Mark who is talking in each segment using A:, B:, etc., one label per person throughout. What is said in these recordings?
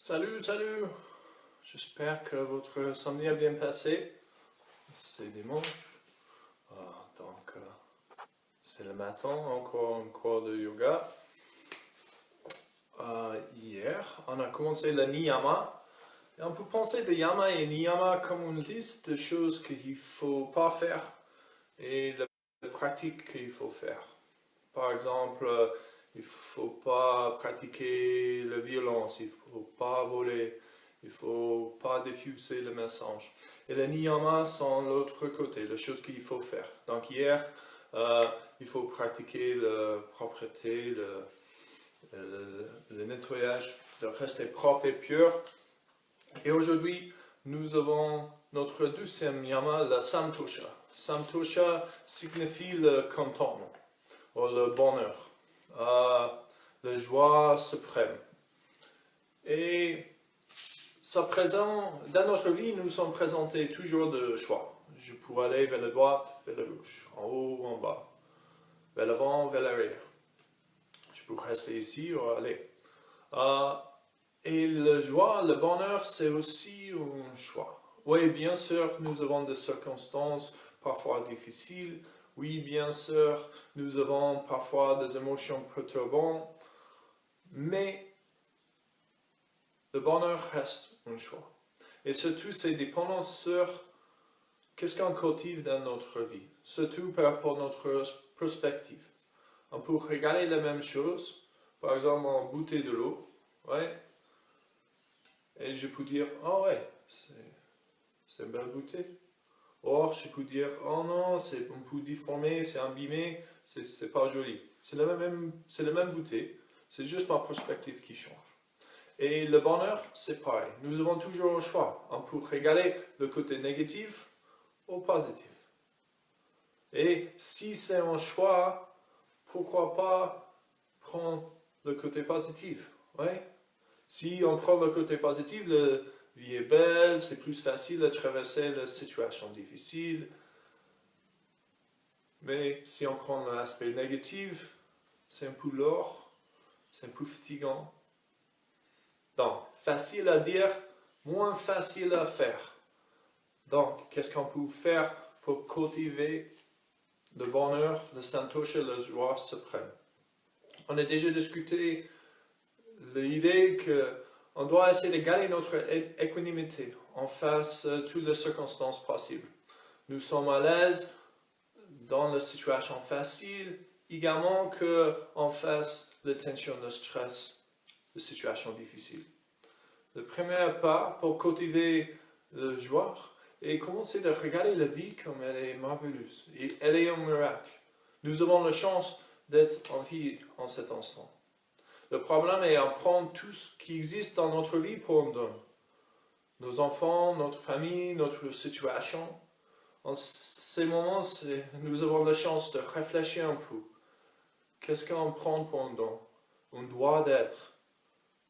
A: Salut, salut! J'espère que votre samedi a bien passé. C'est dimanche. Donc, c'est le matin, encore un cours de yoga. Hier, on a commencé le niyama. Et on peut penser de yama et niyama comme une liste de choses qu'il ne faut pas faire et de pratiques qu'il faut faire. Par exemple, il ne faut pas pratiquer la violence, il ne faut pas voler, il ne faut pas diffuser le message. Et les niyamas sont l'autre côté, les choses qu'il faut faire. Donc hier, il faut pratiquer la propreté, le nettoyage, de rester propre et pur. Et aujourd'hui, nous avons notre deuxième niyama, la santosha. Santosha signifie le contentement, ou le bonheur, la joie suprême. Et ça présente, dans notre vie, nous sommes présentés toujours de choix. Je peux aller vers la droite, vers la gauche, en haut ou en bas, vers l'avant, vers l'arrière. Je peux rester ici ou aller. Et la joie, le bonheur, c'est aussi un choix. Oui, bien sûr, nous avons des circonstances parfois difficiles. Oui, bien sûr, nous avons parfois des émotions perturbantes. Mais le bonheur reste un choix. Et surtout, c'est dépendant sur qu'est-ce qu'on cultive dans notre vie. Surtout par rapport à notre perspective. On peut regarder la même chose, par exemple en bouteille de l'eau. Ouais. Et je peux dire, oh ouais, c'est une belle bouteille. Or, je peux dire, oh non, c'est un peu déformé, c'est abîmé, c'est pas joli. C'est la même bouteille, c'est juste ma perspective qui change. Et le bonheur, c'est pareil. Nous avons toujours un choix. On peut regarder le côté négatif ou positif. Et si c'est un choix, pourquoi pas prendre le côté positif? Ouais. Si on prend le côté positif, la vie est belle, c'est plus facile de traverser les situations difficiles. Mais si on prend l'aspect négatif, c'est un peu lourd, c'est un peu fatigant. Donc, facile à dire, moins facile à faire. Donc, qu'est-ce qu'on peut faire pour cultiver le bonheur, le santosha, la joie suprême? On a déjà discuté l'idée qu'on doit essayer de garder notre équanimité en face de toutes les circonstances possibles. Nous sommes à l'aise dans la situation facile, également qu'en face de la tension, le stress, de situations difficiles. Le premier pas pour cultiver la joie est commencer de regarder la vie comme elle est merveilleuse. Et elle est un miracle. Nous avons la chance d'être en vie en cet instant. Le problème est de prendre tout ce qui existe dans notre vie pour un don. Nos enfants, notre famille, notre situation. En ces moments, nous avons la chance de réfléchir un peu. Qu'est-ce qu'on prend pour un don? Un droit d'être.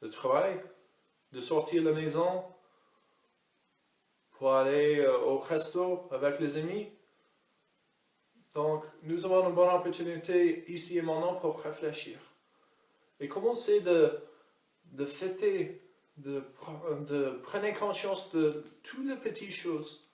A: Le travail, de sortir de la maison, pour aller au resto avec les amis. Donc, nous avons une bonne opportunité ici et maintenant pour réfléchir. Et commencer de fêter, de prendre conscience de toutes les petites choses.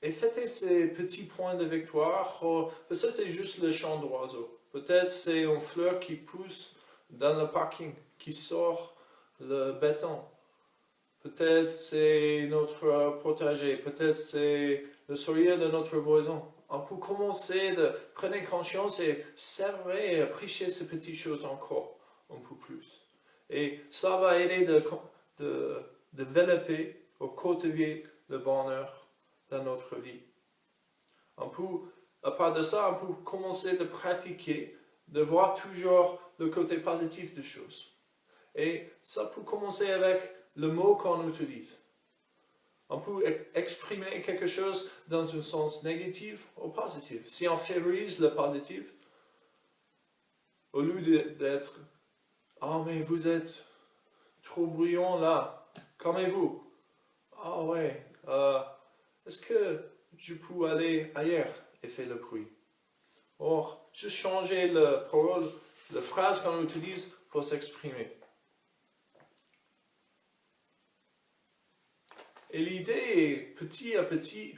A: Et fêter ces petits points de victoire. Peut-être c'est juste le chant d'oiseau. Peut-être c'est une fleur qui pousse dans le parking, qui sort le béton. Peut-être c'est notre potager. Peut-être c'est le sourire de notre voisin. On peut commencer de prendre conscience et servir et apprécier ces petites choses encore un peu plus. Et ça va aider de développer ou cultiver le bonheur dans notre vie. À part de ça, on peut commencer de pratiquer, de voir toujours le côté positif des choses. Et ça peut commencer avec le mot qu'on utilise. On peut exprimer quelque chose dans un sens négatif ou positif. Si on favorise le positif, au lieu d'être « Oh, mais vous êtes trop bruyant là, calmez-vous. Oh ouais, est-ce que je peux aller ailleurs et faire le bruit ?» Or, juste changer le parole, la phrase qu'on utilise pour s'exprimer. Et l'idée est, petit à petit,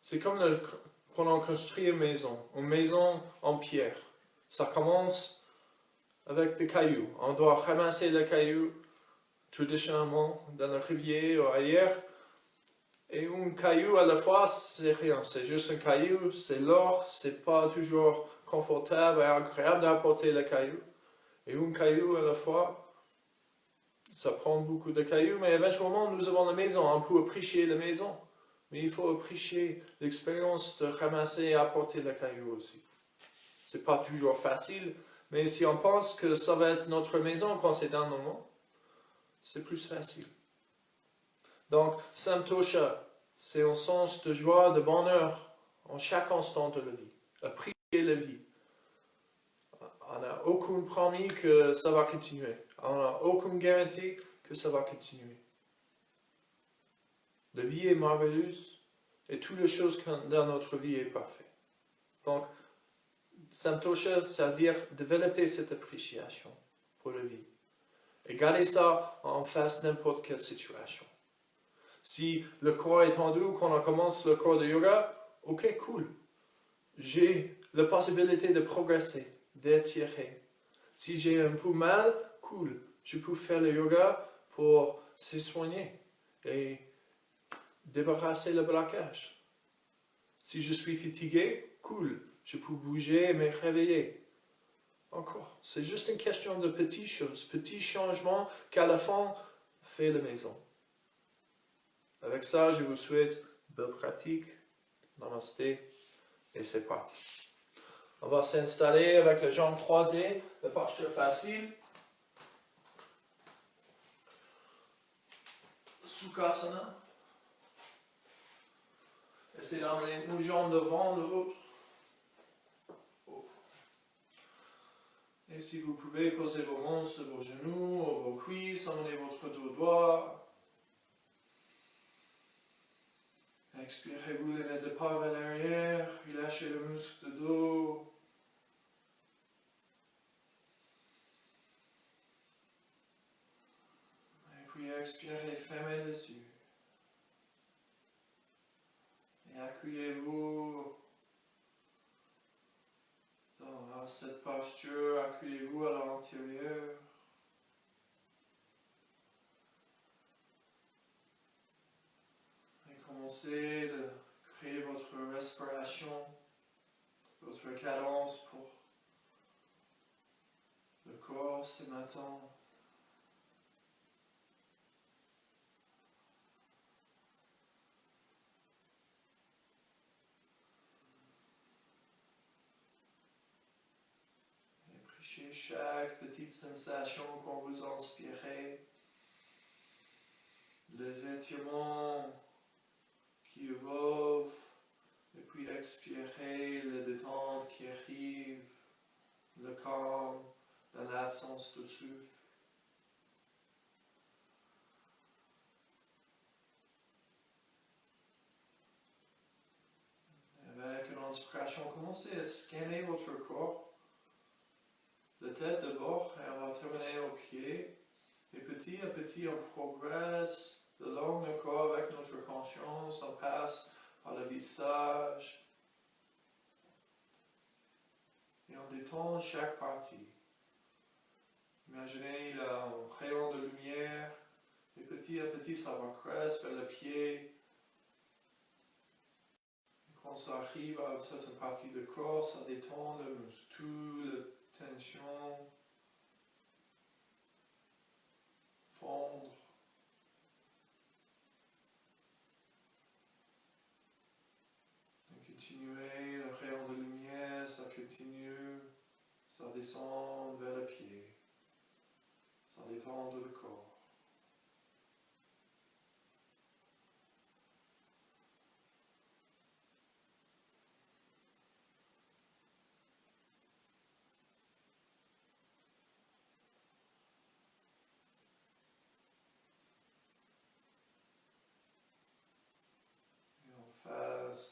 A: c'est comme quand on construit une maison en pierre. Ça commence avec des cailloux. On doit ramasser les cailloux, traditionnellement, dans la rivière ou ailleurs. Et un caillou à la fois, c'est rien. C'est juste un caillou, c'est l'or, c'est pas toujours confortable et agréable d'apporter le caillou. Et un caillou à la fois, ça prend beaucoup de cailloux, mais éventuellement nous avons la maison, on peut apprécier la maison. Mais il faut apprécier l'expérience de ramasser et apporter le caillou aussi. C'est pas toujours facile, mais si on pense que ça va être notre maison quand c'est dans le monde, c'est plus facile. Donc, Samtosha, c'est un sens de joie, de bonheur en chaque instant de la vie. Apprécier la vie. On n'a aucune promis que ça va continuer. On n'a aucune garantie que ça va continuer. La vie est merveilleuse et toutes les choses dans notre vie est parfait. Donc, Samtosha, ça veut dire développer cette appréciation pour la vie. Et garder ça en face de n'importe quelle situation. Si le corps est tendu quand on commence le cours de yoga, ok, cool. J'ai la possibilité de progresser, d'étirer. Si j'ai un peu mal, cool. Je peux faire le yoga pour se soigner et débarrasser le blocage. Si je suis fatigué, cool. Je peux bouger et me réveiller. Encore. C'est juste une question de petites choses, petits changements qu'à la fin fait la maison. Avec ça, je vous souhaite belle pratique. Namasté. Et c'est parti. On va s'installer avec les jambes croisées, la posture facile. Sukhasana. Essayez d'emmener une jambe devant l'autre. Et si vous pouvez, posez vos mains sur vos genoux, ou vos cuisses, emmenez votre dos droit. Expirez, boulez les épaules vers l'arrière, relâchez le muscle de dos. Et puis expirez, fermez les yeux. Et accueillez-vous dans cette posture, accueillez-vous à l'intérieur. Et commencez de créer votre respiration, votre cadence pour le corps ce matin. Appréciez chaque petite sensation quand vous inspirez, les étirements qui évolvent, et puis expirez, la détente qui arrive, le calme dans l'absence de souffle. Avec une inspiration, commencez à scanner votre corps, la tête d'abord, et on va terminer au pied. Et petit à petit, on progresse le long du corps avec notre conscience, on passe par le visage, et on détend chaque partie. Imaginez un rayon de lumière, et petit à petit, ça progresse vers le pied. Quand ça arrive à une certaine partie du corps, ça détend le muscle, la tension, fondre. Et continuez, le rayon de lumière, ça continue, ça descend vers le pied, ça détend le corps.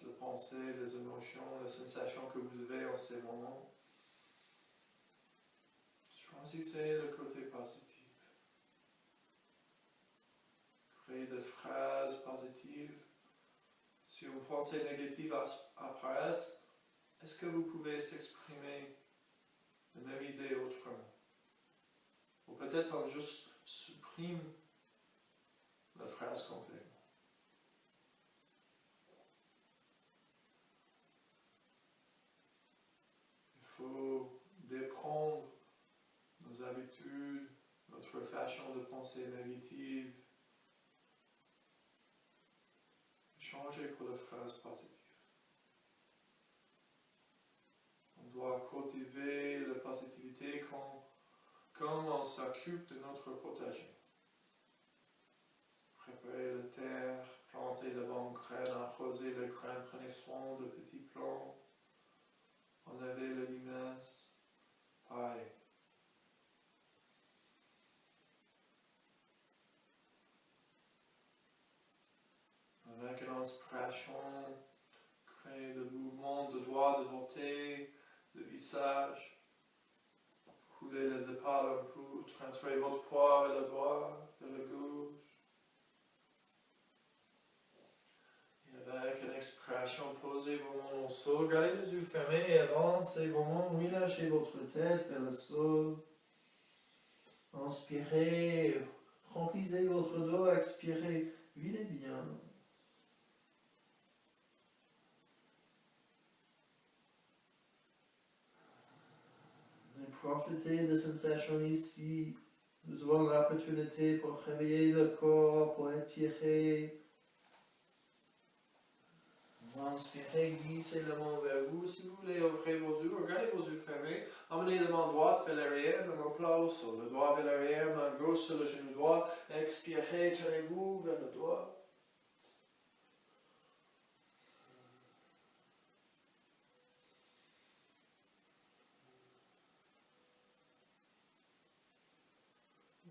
A: Les pensées, les émotions, les sensations que vous avez en ces moments. Choisissez le côté positif. Créez de Si vos pensées négatives apparaissent, est-ce que vous pouvez s'exprimer la même idée autrement? Ou peut-être on juste supprime la phrase complètement. Il faut déprendre nos habitudes, notre façon de penser négative, changer pour la phrase positive. On doit cultiver la positivité comme on s'occupe de notre potager. Préparer la terre, planter la bonne graine, arroser les graines, prenez soin de petits plants, enlever la limace, pareil. Avec une inspiration, créez le mouvement de doigts, de orteils, de visage. Coulez les épaules un peu, transférez votre poids vers le droit, vers la gauche. Et avec une expiration, posez vos mains au sol, gardez les yeux fermés et avancez vos mains, relâchez votre tête vers le sol. Inspirez, remplissez votre dos, expirez, videz bien. Profitez de cette session ici. Nous avons l'opportunité pour réveiller le corps, pour étirer. Inspirez, glissez la main vers vous. Si vous voulez, ouvrez vos yeux, regardez vos yeux fermés. Emmenez la main droite vers l'arrière, la main plat au sol. Le doigt vers l'arrière, main gauche sur le genou droit. Expirez, tirez-vous vers le doigt.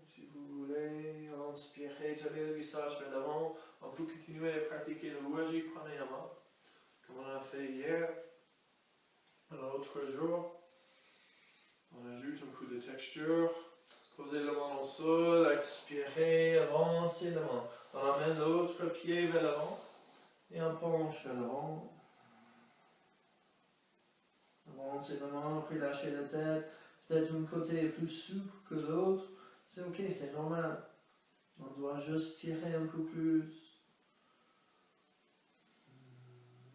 A: Si vous voulez, inspirez, tirez le visage vers l'avant. On peut continuer à pratiquer le Uaji Pranayama, comme on a fait hier. L'autre jour, on ajoute un peu de texture. Posez la main au sol, expirez, avancez la main. On amène l'autre pied vers l'avant et on penche vers l'avant. Avancez la main, puis lâchez la tête. Peut-être un côté est plus souple que l'autre. C'est ok, c'est normal. On doit juste tirer un peu plus.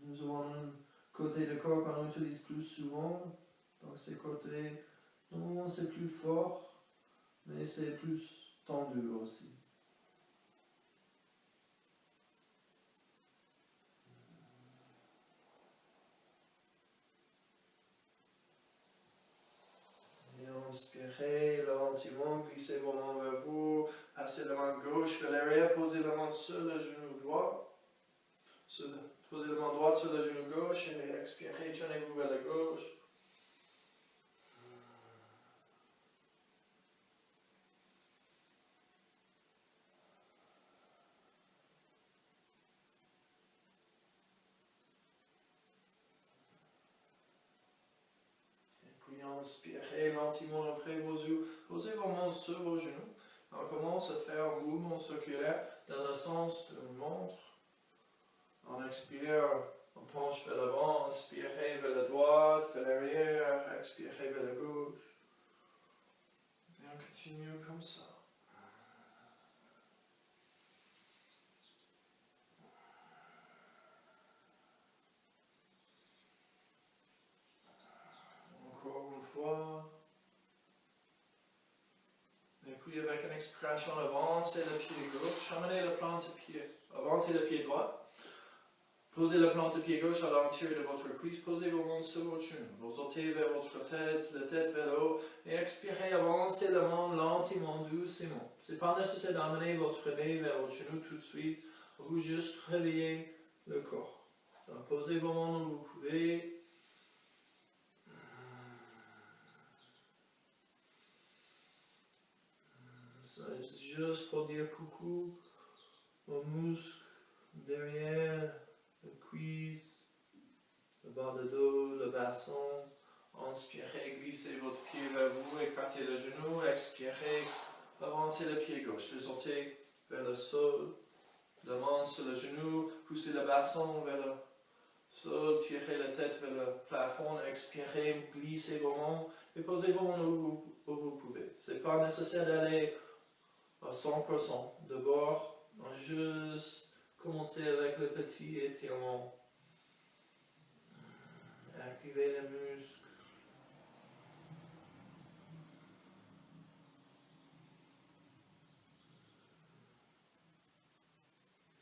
A: Nous avons un côté de corps qu'on utilise plus souvent. Donc c'est côté, non, c'est plus fort, mais c'est plus tendu aussi. Inspirez lentement, glissez vos mains vers vous, passez la main gauche vers l'arrière, posez la main sur le genou droit, posez la main droite sur le genou gauche et expirez, tournez-vous vers la gauche. Puis inspirez lentement, ouvrez vos yeux, posez vos mains sur vos genoux. On commence à faire un mouvement circulaire dans le sens d'une montre. On expire, on penche vers l'avant, inspirez vers la droite, vers l'arrière, expirez vers la gauche. Et on continue comme ça. Encore une fois. Et puis avec une expiration, avancez le pied gauche, amenez le plante-pied, avancez le pied droit. Posez le plante-pied gauche à l'intérieur de votre cuisse, posez vos mains sur votre genou, vos orteils vers votre tête, la tête vers le haut, et expirez, avancez la main lentement, doucement. Ce n'est pas nécessaire d'amener votre nez vers votre genou tout de suite, vous juste réveillez le corps. Donc posez vos mains où vous pouvez. C'est juste pour dire coucou aux muscles derrière, le cuisse, le bas de dos, le bassin. Inspirez, glissez votre pied vers vous, écartez le genou, expirez, avancez le pied gauche, les orteils vers le sol. La main sur le genou, poussez le bassin vers le sol, tirez la tête vers le plafond, expirez, glissez vos mains et posez vos mains où vous pouvez. Ce n'est pas nécessaire d'aller à 100%. D'abord, juste commencer avec le petit étirement. Activez les muscles.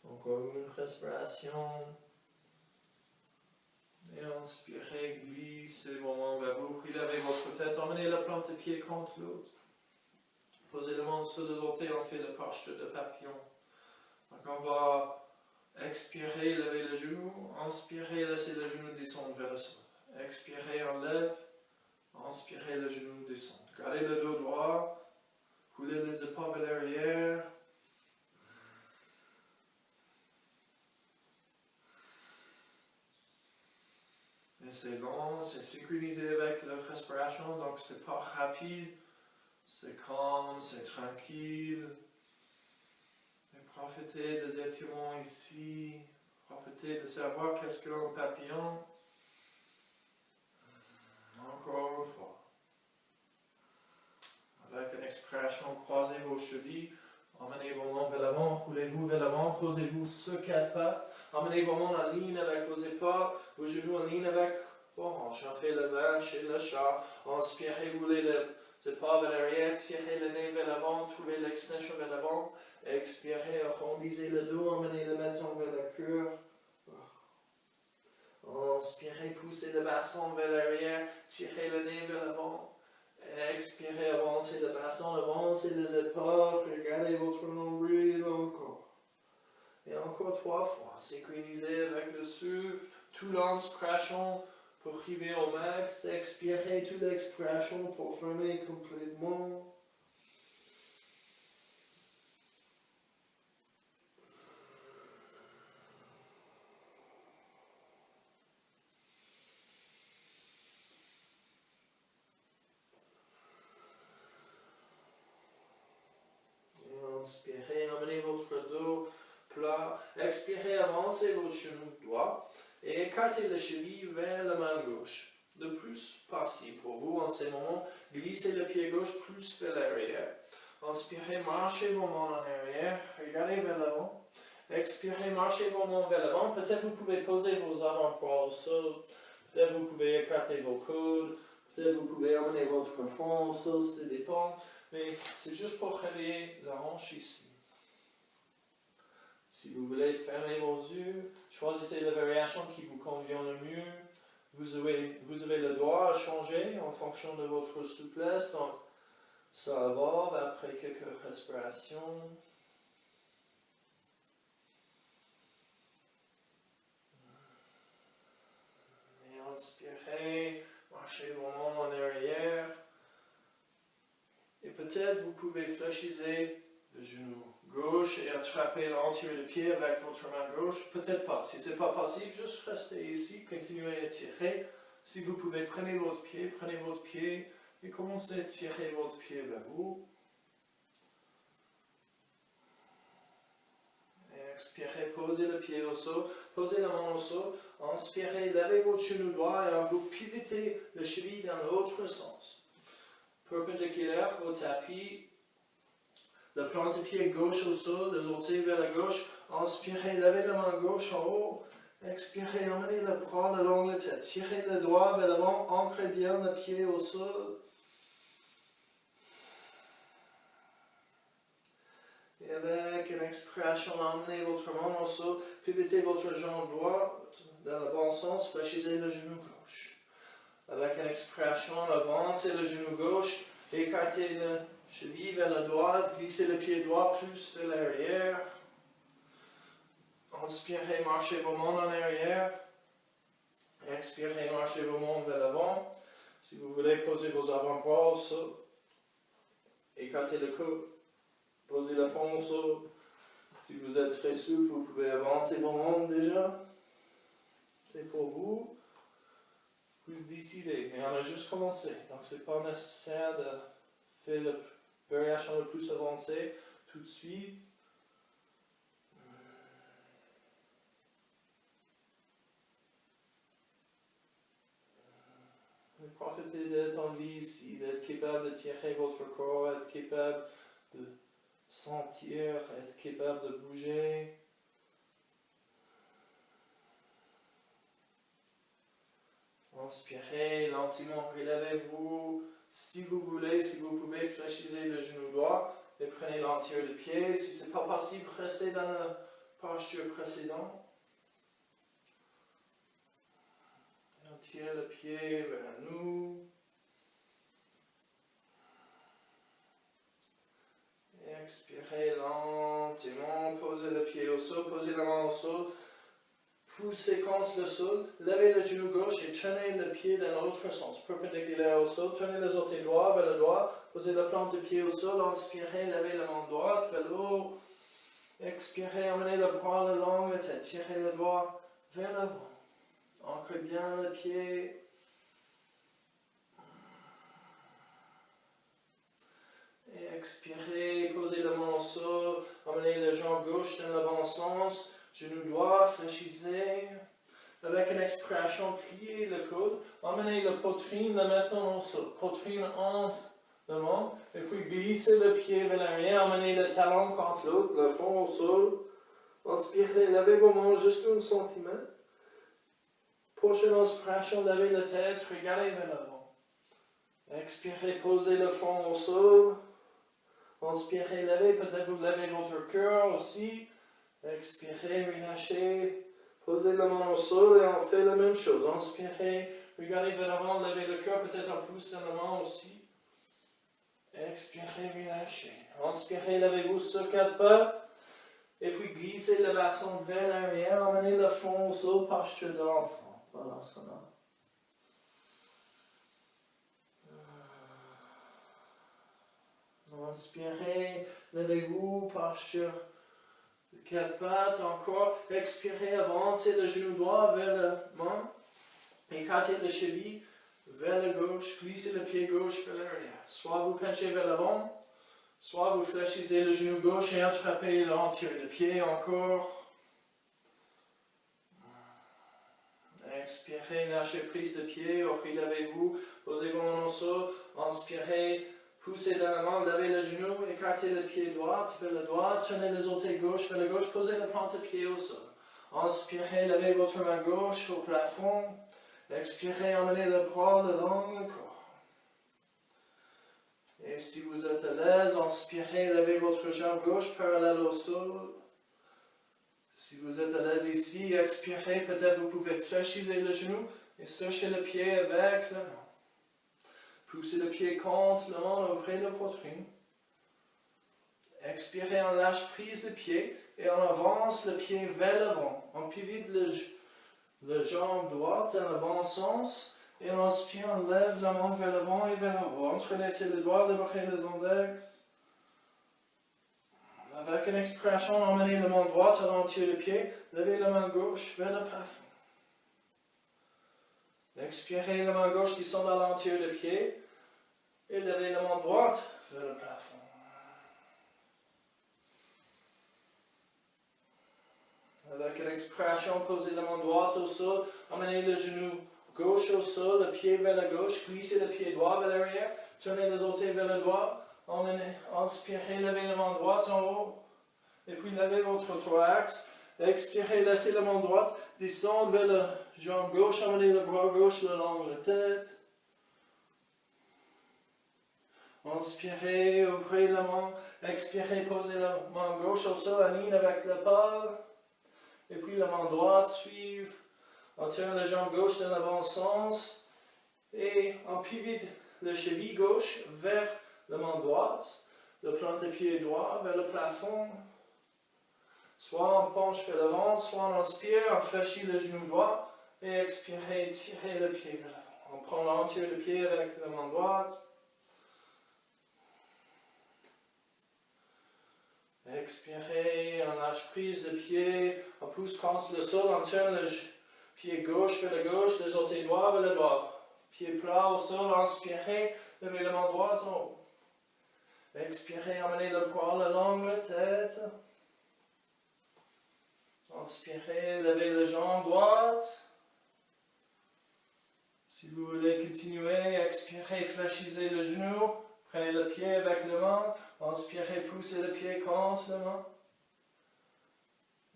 A: Encore une respiration. Et inspirez, glissez vos mains vers vous. Relevez votre tête. Emmenez la plante de pied contre l'autre. Posez les mains sur les orteils. On fait le posture de papillon. Donc on va expirer, lever le genou. Inspirez, laissez le genou descendre vers le sol. Expirez, enlève. Inspirez, le genou descend. Gardez le dos droit. Coulez les épaules vers l'arrière. Et c'est long, c'est synchronisé avec la respiration, donc c'est pas rapide, c'est calme, c'est tranquille. Et profitez des étirements ici, profitez de savoir qu'est-ce qu'un papillon. Encore une fois. Avec une expiration, croisez vos chevilles, emmenez vos mains vers l'avant, roulez-vous vers l'avant, posez-vous sur quatre pattes. Emmenez vos mains en ligne avec vos épaules, vos genoux en ligne avec vos hanches. On fait le vache et le chat. Inspirez, roulez les épaules vers l'arrière, tirez le nez vers l'avant, trouvez l'extension vers l'avant. Expirez, arrondissez le dos, emmenez le menton vers le cœur. Inspirez, poussez le bassin vers l'arrière, tirez le nez vers l'avant. Expirez, avancez le bassin, avancez les épaules, regardez votre nombril encore. Et encore 3 fois, synchronisez avec le souffle, tout l'inspiration pour arriver au max, expirez toute l'expiration pour fermer complètement. Et inspirez, emmenez votre dos plat, expirez, avancez votre genou droit et écartez le cheville vers la main gauche. Le plus possible pour vous en ce moment, glissez le pied gauche plus vers l'arrière. Inspirez, marchez vos mains en arrière, regardez vers l'avant. Expirez, marchez vos mains vers l'avant. Peut-être vous pouvez poser vos avant-bras au sol. Peut-être vous pouvez écarter vos coudes. Peut-être vous pouvez amener votre front au sol, ça dépend. Mais c'est juste pour réveiller la hanche ici. Si vous voulez fermer vos yeux, choisissez la variation qui vous convient le mieux. Vous avez le droit à changer en fonction de votre souplesse. Donc, ça va après quelques respirations. Et inspirez, marchez vos mains en arrière. Et peut-être vous pouvez fléchiser le genou gauche et attraper l'entier du pied avec votre main gauche. Peut-être pas. Si ce n'est pas possible, juste restez ici, continuez à tirer. Si vous pouvez, prenez votre pied et commencez à tirer votre pied vers vous. Et expirez, posez le pied au sol, posez la main au sol. Inspirez, levez votre genou droit et vous pivotez le cheville dans l'autre sens. Perpendiculaire au tapis. Le plante de pied gauche au sol, les orteils vers la gauche. Inspirez, levez la main gauche en haut. Expirez, emmenez le bras le long de la tête. Tirez le doigt vers l'avant, ancrez bien le pied au sol. Et avec une expiration, emmenez votre main au sol. Pivotez votre jambe droite dans le bon sens. Fléchissez le genou gauche. Avec une expiration, avancez le genou gauche. Écartez le cheville vers la droite, glissez le pied droit plus vers l'arrière. Inspirez, marchez vos mains en arrière. Expirez, marchez vos mains vers l'avant. Si vous voulez, posez vos avant-bras au sol. Écartez le cou. Posez le fond au sol. Si vous êtes très souple, vous pouvez avancer vos mains déjà. C'est pour vous. Vous décidez. Mais on a juste commencé. Donc, ce n'est pas nécessaire de faire la variation la plus avancée tout de suite. Profitez d'être en vie ici, d'être capable de tirer votre corps, être capable de sentir, être capable de bouger. Inspirez lentement, relevez-vous. Si vous voulez, si vous pouvez, fléchissez le genou droit et prenez l'entier de pied. Si ce n'est pas possible, restez dans la posture précédente. Tirez le pied vers nous. Expirez lentement. Posez le pied au sol. Posez la main au sol. Poussez contre le sol. Levez le genou gauche et tenez le pied dans l'autre sens. Perpendiculaire au sol. Tenez les orteils droits vers le droit. Posez la plante du pied au sol. Inspirez. Levez la main droite vers le haut. Expirez. Emmenez le bras le long de la tête. Tirez le doigt vers l'avant. Ancrez bien le pied. Et expirez, posez la main au sol, emmenez la jambe gauche dans le bon sens, genou droit, fléchissez. Avec une expiration, pliez le coude, emmenez la poitrine, la mettons au sol. Poitrine entre le membre, et puis glissez le pied vers l'arrière, emmenez le talon contre l'autre, le fond au sol. Inspirez, levez vos mains juste 1 centimètre. Prochaine inspiration, levez la tête, regardez vers l'avant. Expirez, posez le front au sol. Inspirez, levez, peut-être vous levez votre cœur aussi. Expirez, relâchez. Posez la main au sol et on fait la même chose. Inspirez, regardez vers l'avant, levez le cœur, peut-être un pouce dans la main aussi. Expirez, relâchez. Inspirez, levez-vous sur 4 pattes. Et puis glissez le bassin vers l'arrière, emmenez le front au sol, posture d'enfant. Voilà, ça va. Inspirez, levez-vous, posture de 4 pattes, encore. Expirez, avancez le genou droit vers la main. Écartez le cheville vers la gauche, glissez le pied gauche vers l'arrière. Soit vous penchez vers l'avant, soit vous fléchissez le genou gauche et attrapez l'entier de pied encore. Expirez, lâchez prise de pied, relevez-vous, posez vos mains au sol, inspirez, poussez dans la main, levez le genou, écartez le pied droit vers le droit, tenez les orteils gauche vers la gauche, posez la plante de pied au sol. Inspirez, levez votre main gauche au plafond, expirez, emmenez le bras le long du corps. Et si vous êtes à l'aise, inspirez, levez votre jambe gauche parallèle au sol. Si vous êtes à l'aise ici, expirez, peut-être vous pouvez fléchir le genou et sécher le pied avec la main. Poussez le pied contre le main, ouvrez la poitrine. Expirez, on lâche prise de pied et on avance le pied vers l'avant. On pivite le jambe droite dans le bon sens et on inspire, on lève la main vers l'avant et vers le haut. Entrelacez les doigts, libérez les index. Avec une expiration, emmenez la main droite à l'entier du pied, levez la main gauche vers le plafond. Expirez, la main gauche descend à l'entier du pied et levez la main droite vers le plafond. Avec une expiration, posez la main droite au sol, emmenez le genou gauche au sol, le pied vers la gauche, glissez le pied droit vers l'arrière, tournez les orteils vers le droit. Inspirez, levez la main droite en haut, et puis levez votre thorax. Expirez, laissez la main droite descendre vers la jambe gauche, emmenez le bras gauche le long de la tête. Inspirez, ouvrez la main. Expirez, posez la main gauche au sol, en ligne avec l'épaule. Et puis la main droite suive. On tire la jambe gauche dans le bon sens. Et on pivite le cheville gauche vers la main droite, le plante de pied droit vers le plafond. Soit on penche vers l'avant, soit on inspire, on fléchit le genou droit et expirez, tirez le pied vers l'avant. On prend l'entier du pied avec la main droite. Expirez, on lâche prise de pied, on pousse contre le sol, on tourne le pied gauche vers la gauche, les orteils droits vers le droit. Pied plat au sol, inspirez, levez la main droite en haut. Expirez, emmenez le bras le long de la tête. Inspirez, levez la jambe droite. Si vous voulez continuer, expirez, fléchissez le genou. Prenez le pied avec la main. Inspirez, poussez le pied contre la main.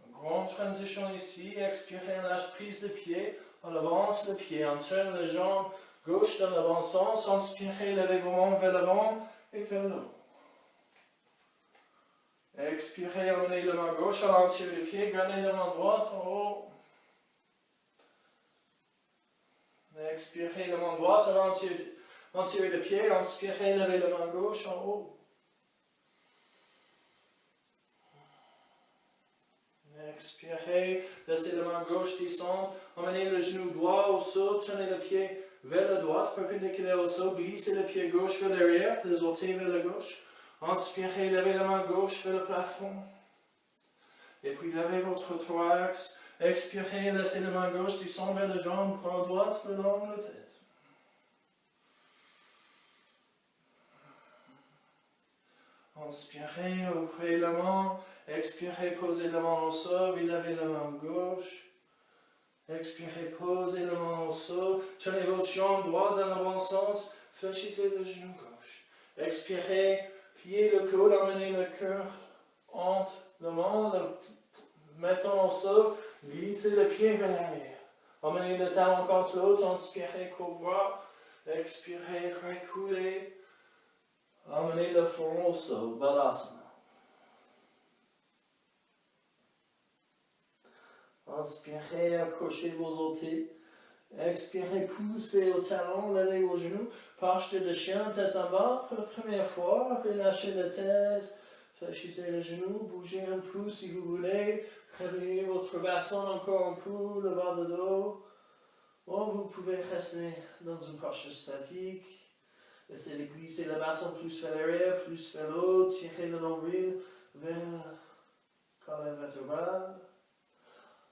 A: Une grande transition ici. Expirez, on lâche prise de pied. On avance le pied. On tourne les jambes gauche dans l'avant-sens. Inspirez, levez vos mains vers l'avant et vers le haut. Expirez, emmenez la main gauche à l'entier du pied. Gardez la main droite en haut. Expirez, la main droite à l'entier du pied. Inspirez, levez la main gauche en haut. Expirez, laissez la main gauche descendre. Emmenez le genou droit au sol. Tournez le pied vers la droite, perpendiculaire au sol. Glissez le pied gauche vers l'arrière, les orteils vers la gauche. Inspirez, levez la main gauche vers le plafond. Et puis levez votre thorax. Expirez, laissez la main gauche descendre vers la jambe, bras droite le long de la tête. Inspirez, ouvrez la main. Expirez, posez la main au sol, puis levez la main gauche. Expirez, posez la main au sol. Tenez votre jambe droite dans le bon sens. Fléchissez le genou gauche. Expirez, pliez le coude, emmenez le cœur entre la main, mettons au sol. Glissez le pied vers l'arrière. Emmenez le talon contre l'autre. Inspirez, cobra. Expirez, reculez. Emmenez le front au sol. Balasana. Inspirez, accrochez vos orteils. Expirez, poussez au talon, levez vos genoux. Posture de chien, tête en bas pour la première fois. Relâchez la tête. Fléchissez les genoux. Bougez un peu si vous voulez. Réveillez votre bassin encore un peu, le bas de dos. Ou vous pouvez rester dans une posture statique. Essayez de glisser le bassin plus vers l'arrière, plus vers l'autre. Tirez le nombril vers la colonne vertébrale.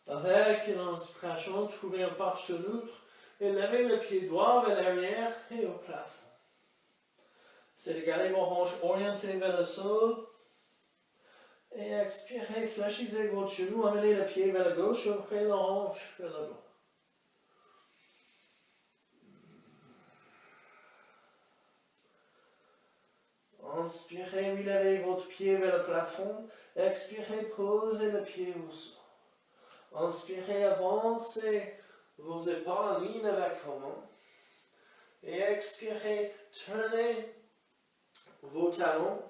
A: Avec l'inspiration, trouvez un posture neutre et levez le pied droit vers l'arrière et au plafond. Essayez de garder vos hanches orientées vers le sol. Et expirez, fléchissez votre genou, amenez le pied vers la gauche, ouvrez la hanche vers le bas. Inspirez, relevez votre pied vers le plafond. Expirez, posez le pied au sol. Inspirez, avancez vos épaules en ligne avec vos mains. Et expirez, tournez vos talons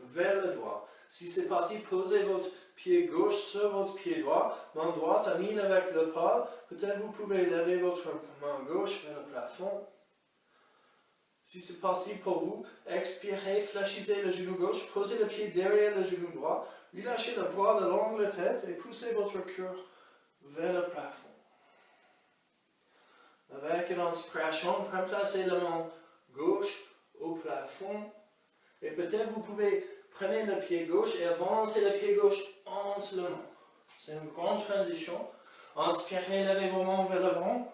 A: vers le droit. Si c'est possible, posez votre pied gauche sur votre pied droit, main droite en ligne avec l'épaule. Peut-être vous pouvez lever votre main gauche vers le plafond. Si c'est possible pour vous, expirez, fléchissez le genou gauche, posez le pied derrière le genou droit, relâchez le bras le long de la tête et poussez votre cœur vers le plafond. Avec une inspiration, remplacez la main gauche au plafond. Et peut-être vous pouvez prendre le pied gauche et avancer le pied gauche entre le main. C'est une grande transition. Inspirez, levez vos mains vers l'avant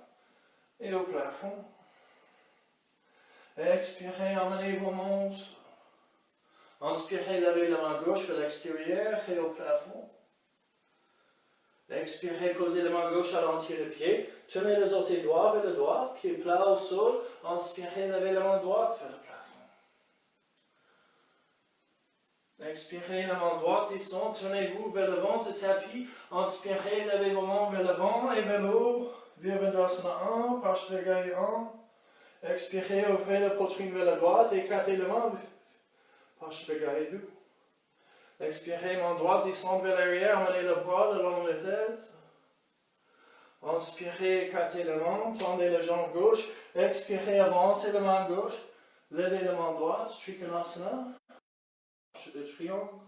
A: et au plafond. Expirez, emmenez vos mains au sol. Inspirez, levez la main gauche vers l'extérieur et au plafond. Expirez, posez la main gauche à l'entier du pied. Tournez les orteils droits vers le droit, pied plat au sol. Inspirez, levez la main droite vers le plafond. Expirez, la main droite descend, tournez-vous vers le ventre du tapis. Inspirez, levez vos mains vers l'avant et vers le haut. Virabhadrasana 1, Parshragaya 1. Expirez, ouvrez la poitrine vers la droite, écartez la main. Parshragaya 2. Expirez, main droite descend vers l'arrière, emmenez le bras le long de la tête. Inspirez, écartez la main, tendez la jambe gauche. Expirez, avancez la main gauche. Levez la main droite, Trikonasana. De triangle.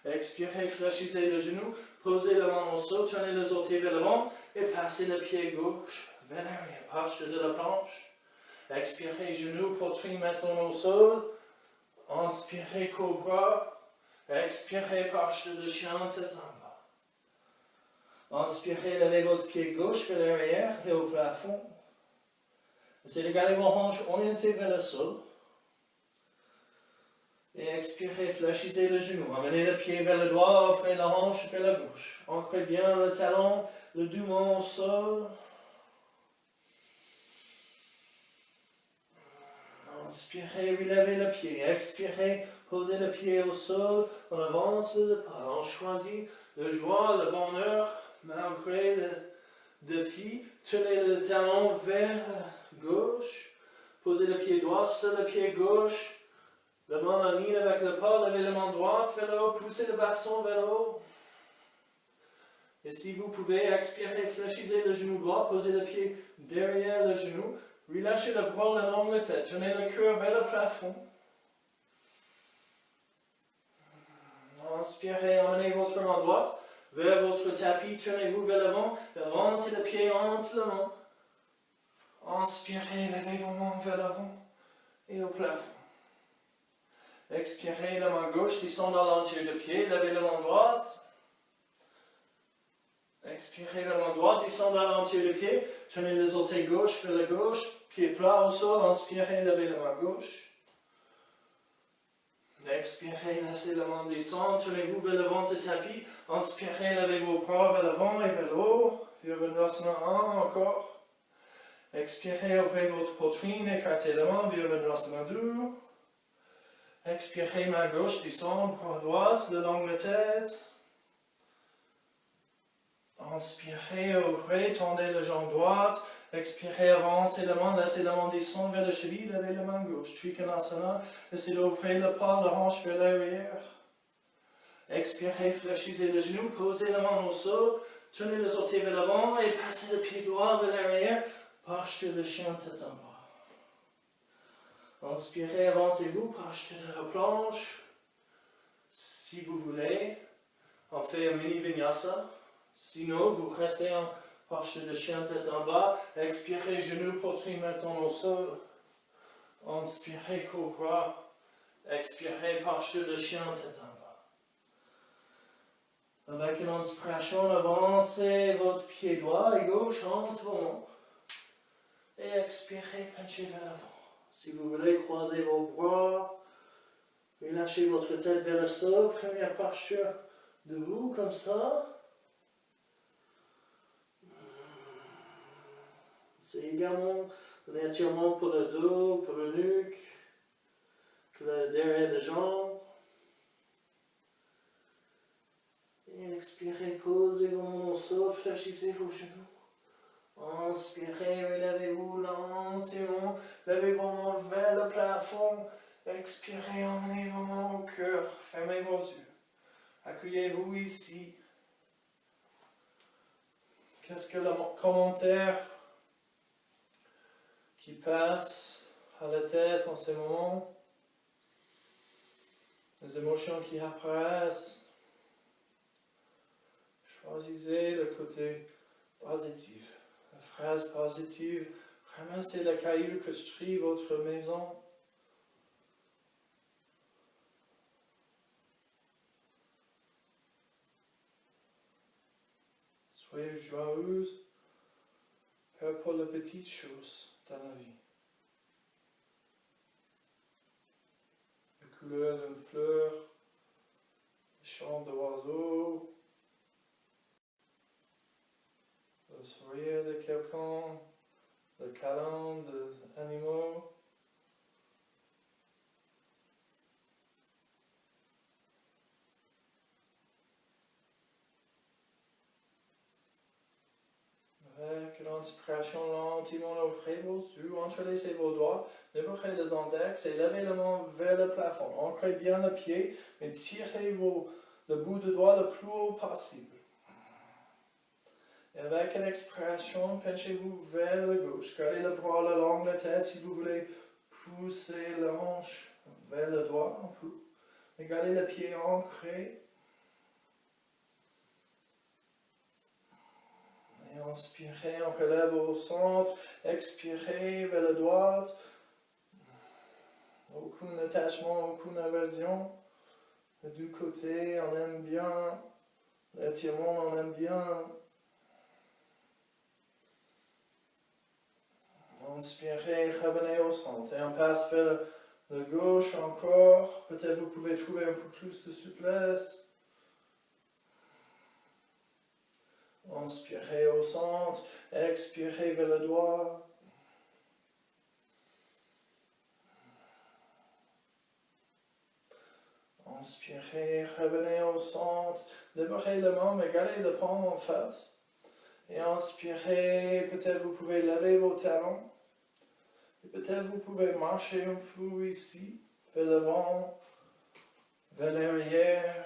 A: Expirez, fléchissez le genou, posez la main au sol, tournez les orteils vers l'avant et passez le pied gauche vers l'arrière, posture de la planche. Expirez, genou, poitrine maintenant au sol. Inspirez, cobra. Expirez, posture de chien, tête en bas. Inspirez, levez votre pied gauche vers l'arrière et au plafond. Essayez de garder vos hanches orientées vers le sol. Et expirez, fléchissez le genou. Amenez le pied vers le droit, offrez la hanche vers la gauche. Ancrez bien le talon, le dos au sol.
B: Inspirez, relevez le pied. Expirez, posez le pied au sol. On avance les épaules. On choisit la joie, le bonheur, malgré le défi. Tenez le talon vers la gauche. Posez le pied droit sur le pied gauche. La main en ligne avec le pas. Levez la main droite vers le haut. Poussez le baston vers le haut. Et si vous pouvez, expirez, fléchissez le genou droit. Posez le pied derrière le genou. Relâchez le bras le long de la tête. Tenez le cœur vers le plafond. Inspirez, emmenez votre main droite vers votre tapis. Tournez-vous vers l'avant. Avancez le pied entre les mains. Inspirez, levez vos mains vers l'avant et au plafond. Expirez, la main gauche descend dans l'entier du pied. Levez la main droite. Expirez, la main droite descend dans l'entier du pied. Tenez les orteils gauche vers la gauche. Pied plat au sol. Inspirez, levez la main gauche. Expirez, laissez la main descendre. Tournez-vous vers le ventre du tapis. Inspirez, levez vos bras vers l'avant et vers le haut. Virabhadrasana 1 encore. Expirez, ouvrez votre poitrine. Écartez la main. Virabhadrasana 2. Expirez, main gauche descend. Bras droite, le long de la tête. Inspirez, ouvrez, tendez la jambe droite. Expirez, avancez la main, laissez la main descendre vers le cheville, levez la main gauche. Trikonasana, laissez d'ouvrir le pas, la hanche vers l'arrière. Expirez, fléchissez le genou, posez la main au sol, tournez les orteils vers l'avant et passez le pied droit vers l'arrière. Posture de chien tête en bas. Inspirez, avancez-vous, posture de la planche. Si vous voulez, on fait un mini vinyasa. Sinon, vous restez en posture de chien tête en bas. Expirez, genoux, poitrine maintenant au sol. Inspirez, cobra. Expirez, posture de chien tête en bas. Avec une inspiration, avancez votre pied droit et gauche entre vos mains. Et expirez, penchez vers l'avant. Si vous voulez, croisez vos bras. Relâchez votre tête vers le sol. Première posture debout, comme ça. C'est également un étirement pour le dos, pour le nuque, pour le derrière des jambes. Et expirez, posez vos mains au sol, fléchissez vos genoux. Inspirez, relevez-vous lentement, levez vos mains vers le plafond. Expirez, emmenez vos mains au cœur, fermez vos yeux. Accueillez-vous ici. Qu'est-ce que le commentaire qui passe à la tête en ces moments, les émotions qui apparaissent, choisissez le côté positif, la phrase positive, ramassez la caillou que construit votre maison. Soyez joyeuse, peu pour les petites choses dans la vie. La couleur d'une fleur, le chant d'oiseaux, le sourire de quelqu'un, le câlin des animaux. Avec l'inspiration, lentement ouvrez vos yeux, entrelacez vos doigts, libérez les index et levez la main vers le plafond. Ancrez bien le pied et tirez le bout de doigt le plus haut possible. Et avec une expiration, penchez-vous vers la gauche. Gardez le bras le long de la tête si vous voulez pousser la hanche vers le doigt un peu. Et gardez le pied ancré. Et inspirez, on relève au centre, expirez vers la droite. Aucun attachement, aucune aversion. De deux côtés, on aime bien. L'étirement, on aime bien. Inspirez, revenez au centre. Et on passe vers le gauche encore. Peut-être vous pouvez trouver un peu plus de souplesse. Inspirez au centre, expirez vers le doigt. Inspirez, revenez au centre, démarrez les mains, mais gardez le palme en face. Et inspirez, peut-être vous pouvez lever vos talons. Et peut-être vous pouvez marcher un peu ici, vers l'avant, vers l'arrière.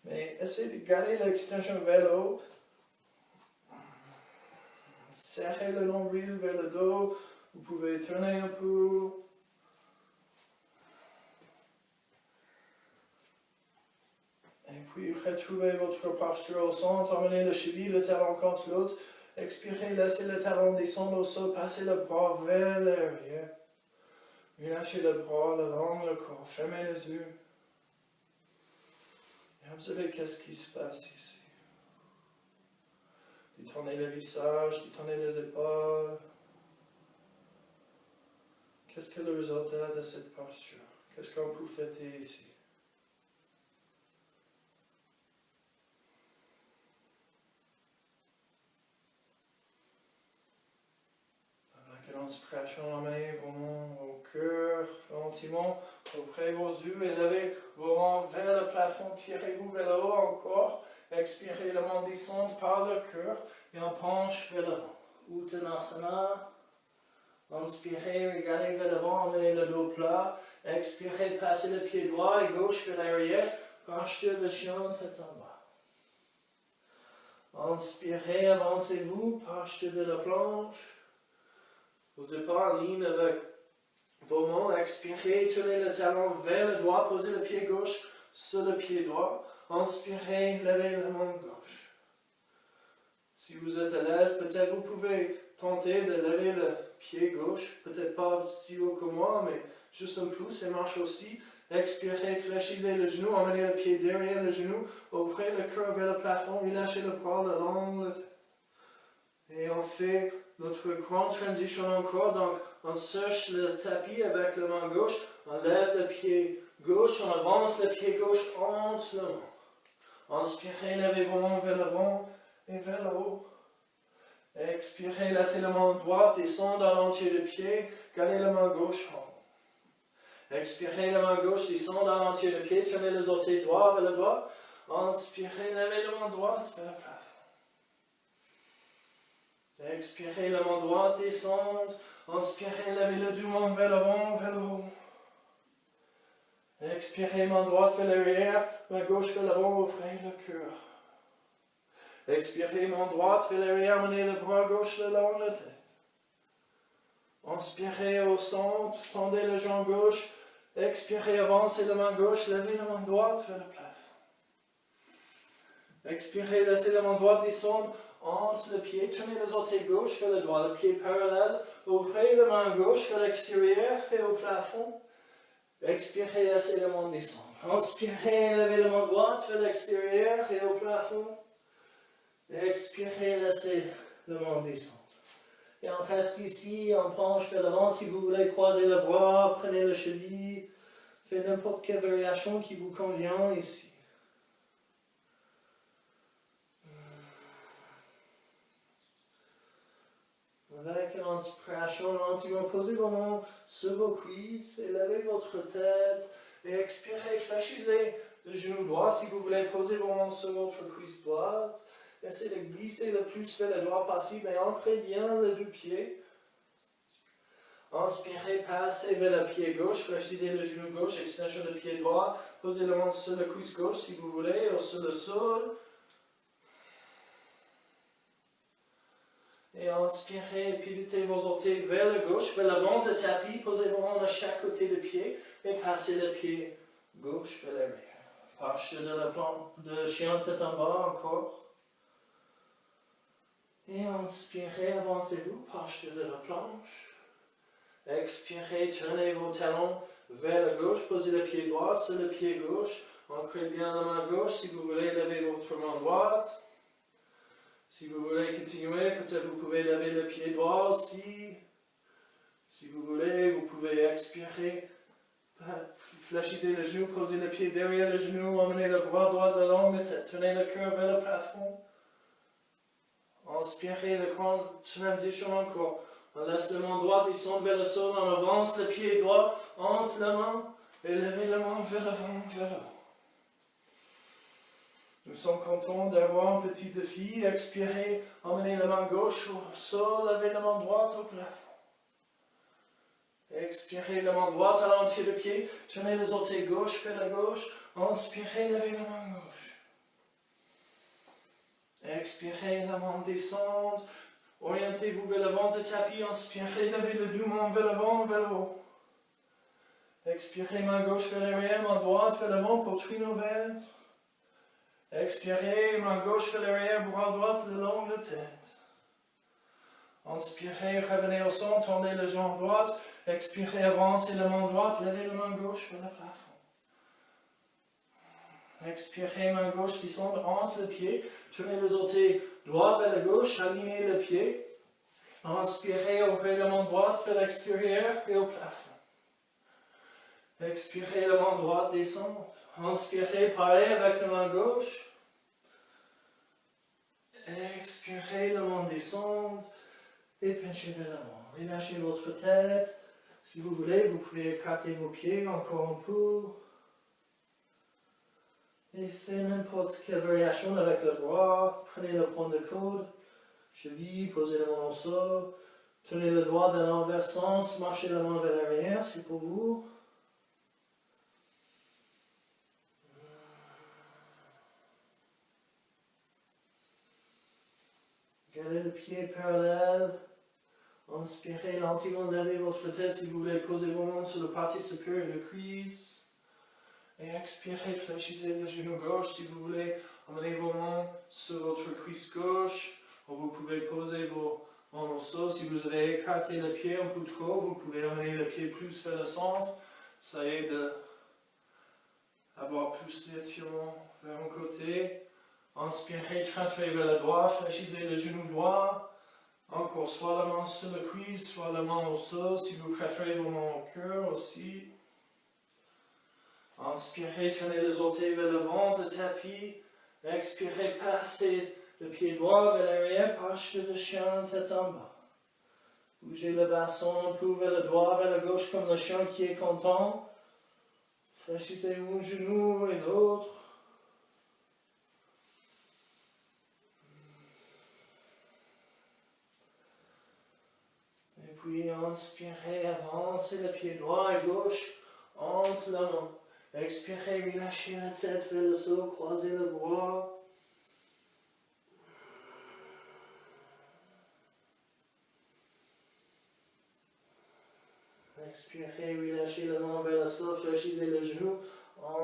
B: Mais essayez de garder l'extension vers le haut. Serrez le nombril vers le dos. Vous pouvez tourner un peu. Et puis retrouvez votre posture au centre. Emmenez le cheville, le talon contre l'autre. Expirez, laissez le talon descendre au sol. Passez le bras vers l'arrière. Relâchez le bras le long du corps. Fermez les yeux. Et observez qu'est-ce qui se passe ici. Détournez le visage, détournez les épaules. Qu'est-ce que le résultat de cette posture? Qu'est-ce qu'on peut fêter ici? Avec une inspiration, emmenez vos mains au cœur, gentiment. Ouvrez vos yeux et levez vos mains vers le plafond. Tirez-vous vers le haut encore. Expirez, le main descend par le cœur et on penche vers l'avant. Uttanasana. Inspirez, regardez vers l'avant, emmenez le dos plat. Expirez, passez le pied droit et gauche vers l'arrière. Posture de chien, tête en bas. Inspirez, avancez-vous, posture de la planche. Posez pas en ligne avec vos mains. Expirez, tournez le talon vers le droit, posez le pied gauche sur le pied droit. Inspirez, levez la main gauche. Si vous êtes à l'aise, peut-être vous pouvez tenter de lever le pied gauche, peut-être pas si haut que moi, mais juste un peu, ça marche aussi. Expirez, fléchissez le genou, emmenez le pied derrière le genou, ouvrez le cœur vers le plafond, relâchez le bras le long de la tête. Et on fait notre grande transition encore, donc on cherche le tapis avec la main gauche, on lève le pied gauche, on avance le pied gauche entre les mains. Inspirez, levez vos mains vers l'avant et vers le haut. Expirez, laissez la main droite descendre à l'entier du pied, gardez la main gauche en haut. Expirez, la main gauche descend à l'entier du pied, tournez les orteils droits vers le bas. Inspirez, levez la main droite vers le plafond. Expirez, la main droite descend. Inspirez, levez le deux mains vers l'avant, vers le haut. Expirez, main droite vers l'arrière, main gauche vers l'avant, ouvrez le cœur. Expirez, main droite vers l'arrière, menez le bras gauche le long de la tête. Inspirez au centre, tendez le jambe gauche. Expirez, avancez la main gauche, levez la main droite vers le plafond. Expirez, laissez la main droite descendre entre le pied, tournez les orteils gauche vers le droit, le pied parallèle. Ouvrez la main gauche vers l'extérieur et au plafond. Expirez, laissez la main descendre. Inspirez, levez la main droite vers l'extérieur et au plafond. Expirez, laissez la main descendre. Et on reste ici, on penche vers l'avant. Si vous voulez croiser le bras, prenez le cheville. Faites n'importe quelle variation qui vous convient ici. Avec une inspiration, lentement posez vos mains sur vos cuisses, élevez votre tête et expirez, fléchissez le genou droit. Si vous voulez poser vos mains sur votre cuisse droite, essayez de glisser le plus vers le droit possible et ancrez bien les deux pieds. Inspirez, passez vers le pied gauche, fléchissez le genou gauche, extension du pied droit, posez le main sur la cuisse gauche si vous voulez, ou sur le sol. Et inspirez, pivotez vos orteils vers la gauche, vers l'avant du tapis, posez vos mains à chaque côté du pied et passez le pied gauche vers l'arrière. Posture de chien tête en bas encore. Et inspirez, avancez-vous, posture de la planche. Expirez, tournez vos talons vers la gauche, posez le pied droit sur le pied gauche. Ancrez bien la main gauche si vous voulez lever votre main droite. Si vous voulez continuer, peut-être vous pouvez lever le pied droit aussi. Si vous voulez, vous pouvez expirer. Fléchissez le genou, posez le pied derrière le genou, emmenez le bras droit de long, tenez le cœur vers le plafond. Inspirez, la grande transition encore. On laisse la main droite descendre vers le sol, on avance le pied droit, entre la main, et levez la main vers l'avant, vers le haut. Nous sommes contents d'avoir un petit défi. Expirez, emmenez la main gauche au sol, levez la main droite au plafond. Expirez la main droite à l'entier du pied, tournez les orteils gauche vers la gauche, inspirez, levez la main gauche. Expirez, la main descend, orientez-vous vers l'avant du tapis, inspirez, levez le doucement vers l'avant, vers le haut. Expirez, main gauche vers l'arrière, main droite vers l'avant, poitrine ouverte. Expirez, main gauche vers l'arrière, bras droit le long de la tête. Inspirez, revenez au centre, tendez la jambe droite. Expirez, avancez la main droite, levez la main gauche vers le plafond. Expirez, main gauche descend entre les pieds. Tournez les orteils droit vers la gauche, alignez le pied. Inspirez, ouvrez la main droite vers l'extérieur et au plafond. Expirez, la main droite descend. Inspirez, pareil avec la main gauche. Expirez, la main descend. Et penchez vers l'avant. Relâchez votre tête. Si vous voulez, vous pouvez écarter vos pieds encore un peu. Et faites n'importe quelle variation avec le bras. Prenez le point de coude. Cheville, posez la main au sol. Tenez le doigt dans l'envers sens. Marchez la main vers l'arrière, c'est pour vous. Gardez le pied parallèle. Inspirez lentement, levez votre tête si vous voulez. Posez vos mains sur la partie supérieure de la cuisse. Et expirez, fléchissez le genou gauche si vous voulez. Emmenez vos mains sur votre cuisse gauche. Ou vous pouvez poser vos mains au sol. Si vous avez écarté le pied un peu trop, vous pouvez emmener le pied plus vers le centre. Ça aide à avoir plus d'étirement vers un côté. Inspirez, transférez vers le droit, fléchissez le genou droit. Encore soit la main sur la cuisse, soit la main au sol, si vous préférez vos mains au cœur aussi. Inspirez, tournez les orteils vers l'avant du tapis. Expirez, passez le pied droit vers l'arrière, marchez le chien tête en bas. Bougez le bassin un peu vers le droit, vers la gauche comme le chien qui est content. Fléchissez un genou et l'autre. Puis inspirez, avancez le pied droit et gauche entre la main. Expirez, relâchez la tête vers le sol, croisez le bras. Expirez, relâchez la main vers le sol, fléchissez le genou.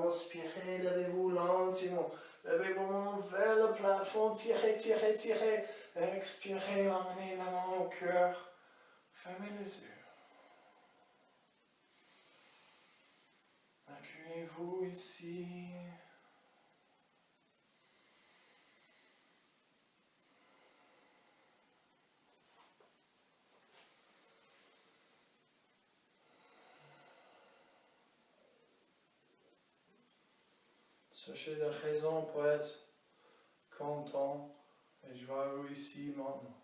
B: Inspirez, levez-vous lentement. Levez vos mains vers le plafond, tirez, tirez, tirez. Expirez, emmenez la main au cœur. Fermez les yeux. Accueillez-vous ici. Cherchez des raisons pour être content et joyeux ici maintenant.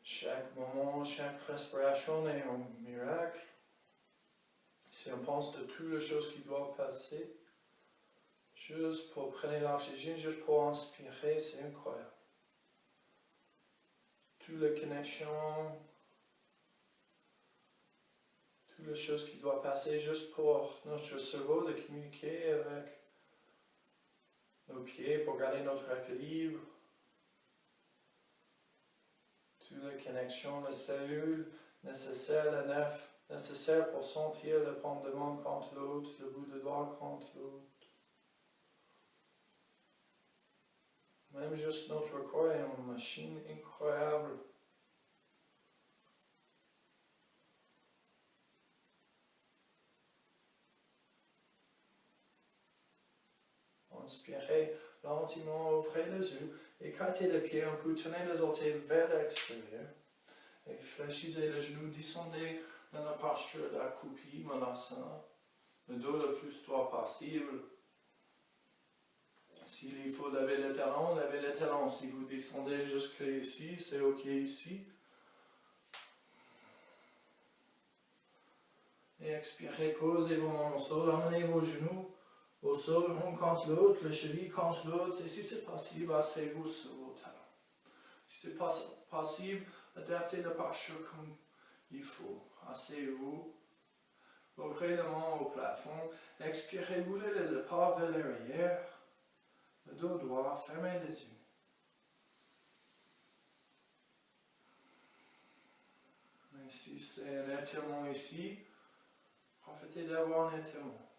B: Chaque moment, chaque respiration est un miracle. Si on pense de toutes les choses qui doivent passer, juste pour prendre l'oxygène, juste pour inspirer, c'est incroyable. Toutes les connexions, toutes les choses qui doivent passer juste pour notre cerveau de communiquer avec nos pieds pour garder notre équilibre. Toutes les connexions, les cellules nécessaires, les nerfs nécessaires pour sentir le pendement contre l'autre, le bout de doigt contre l'autre. Même juste notre corps est une machine incroyable. Inspirez lentement, ouvrez les yeux, écartez les pieds un peu, tenez les orteils vers l'extérieur et fléchissez les genoux, descendez dans la posture d'accroupi, Manasana, le dos le plus droit possible. S'il faut laver les talons, lavez les talons. Si vous descendez jusqu'ici, c'est ok ici. Et expirez, posez vos mains au sol, amenez vos genoux au sol, l'un contre l'autre, le cheville contre l'autre. Et si c'est possible, asseyez-vous sur vos talons. Si c'est pas possible, adaptez la posture comme il faut. Asseyez-vous, ouvrez les mains au plafond, expirez, roulez les épaules vers l'arrière, le dos droit, fermez les yeux. Et si c'est un étirement ici, profitez d'avoir un étirement.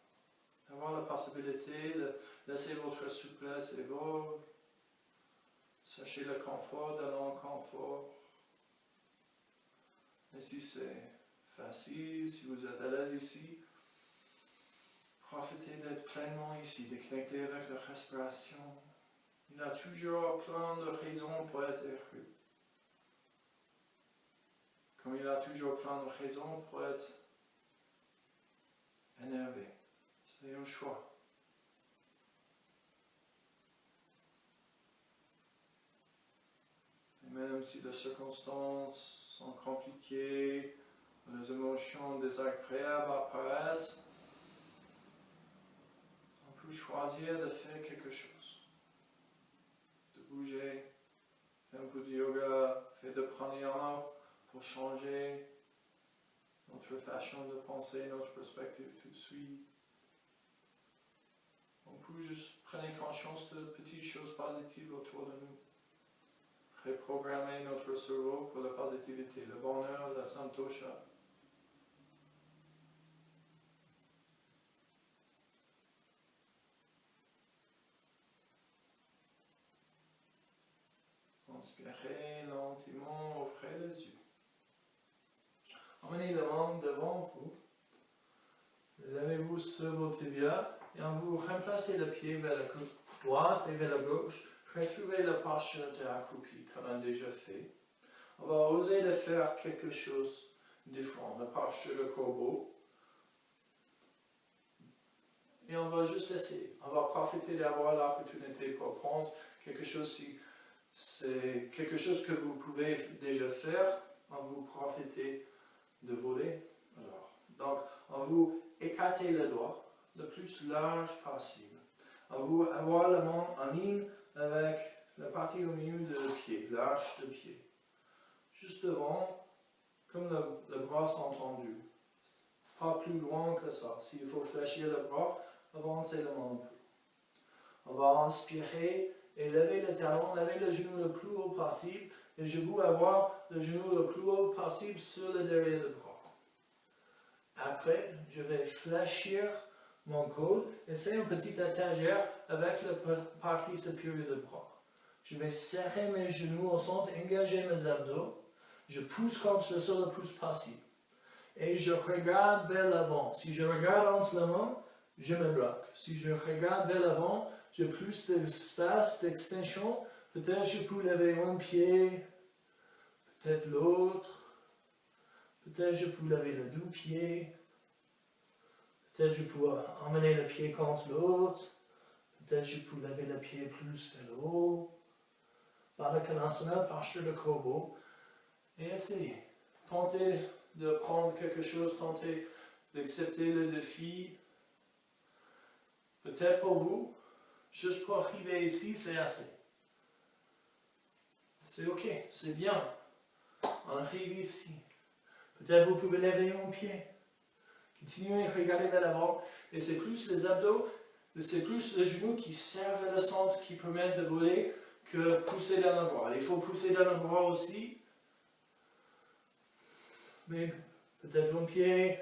B: Avoir la possibilité de laisser votre souplesse et vol. Cherchez le confort dans l'inconfort. Et si c'est facile, si vous êtes à l'aise ici, profitez d'être pleinement ici, de connecter avec la respiration. Il y a toujours plein de raisons pour être heureux. Comme il y a toujours plein de raisons pour être énervé. C'est un choix. Et même si les circonstances sont compliquées, les émotions désagréables apparaissent, on peut choisir de faire quelque chose. De bouger, faire un peu de yoga, faire de pranayama pour changer notre façon de penser, notre perspective tout de suite. On peut juste prendre conscience de petites choses positives autour de nous. Reprogrammer notre cerveau pour la positivité, le bonheur, la santosha. Inspirez lentement, ouvrez les yeux. Emmenez les mains devant vous. Levez-vous sur vos tibias et en vous remplacez le pied vers la droite et vers la gauche. Retrouvez la posture de accroupi comme on a déjà fait. On va oser de faire quelque chose de différent, la posture de corbeau. Et on va juste essayer. On va profiter d'avoir l'opportunité pour prendre quelque chose si c'est quelque chose que vous pouvez déjà faire. On vous profitez de voler. Alors, donc, on vous écartez le doigt le plus large possible. On vous avoir la main en ligne avec la partie au milieu du pied, l'arche de pied. Juste devant, comme le bras sont tendus. Pas plus loin que ça. S'il faut fléchir le bras, avancez le main un peu. On va inspirer et lever le talon, lever le genou le plus haut possible. Et je veux avoir le genou le plus haut possible sur le derrière du bras. Après, je vais fléchir mon coude et faire une petite étagère avec la partie supérieure du bras. Je vais serrer mes genoux au centre, engager mes abdos. Je pousse contre le sol le plus possible. Et je regarde vers l'avant. Si je regarde entre les mains, je me bloque. Si je regarde vers l'avant, j'ai plus d'espace, d'extension. Peut-être je peux lever un pied, peut-être l'autre. Peut-être je peux lever les deux pieds. Peut-être je peux emmener le pied contre l'autre. Peut-être je peux lever le pied plus vers le haut. Baddha Konasana, posture de corbeau. Et essayez. Tentez de prendre quelque chose, tentez d'accepter le défi. Peut-être pour vous, juste pour arriver ici, c'est assez. C'est ok, c'est bien. On arrive ici. Peut-être vous pouvez lever un pied. Continuez à regarder vers l'avant. Et c'est plus les abdos, c'est plus les genoux qui servent le centre, qui permettent de voler, que pousser dans le bras. Il faut pousser dans le bras aussi. Mais peut-être un pied,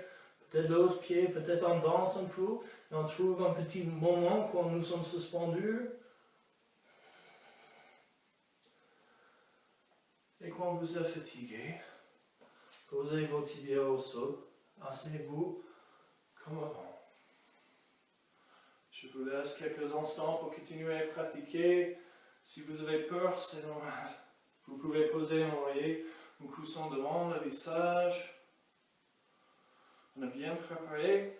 B: peut-être l'autre pied, peut-être on danse un peu. Et on trouve un petit moment quand nous sommes suspendus. Et quand vous êtes fatigué, posez vos tibias au sol. Asseyez-vous comme avant. Je vous laisse quelques instants pour continuer à pratiquer. Si vous avez peur, c'est normal. Vous pouvez poser un oreiller, un coussin devant le visage. On est bien préparé.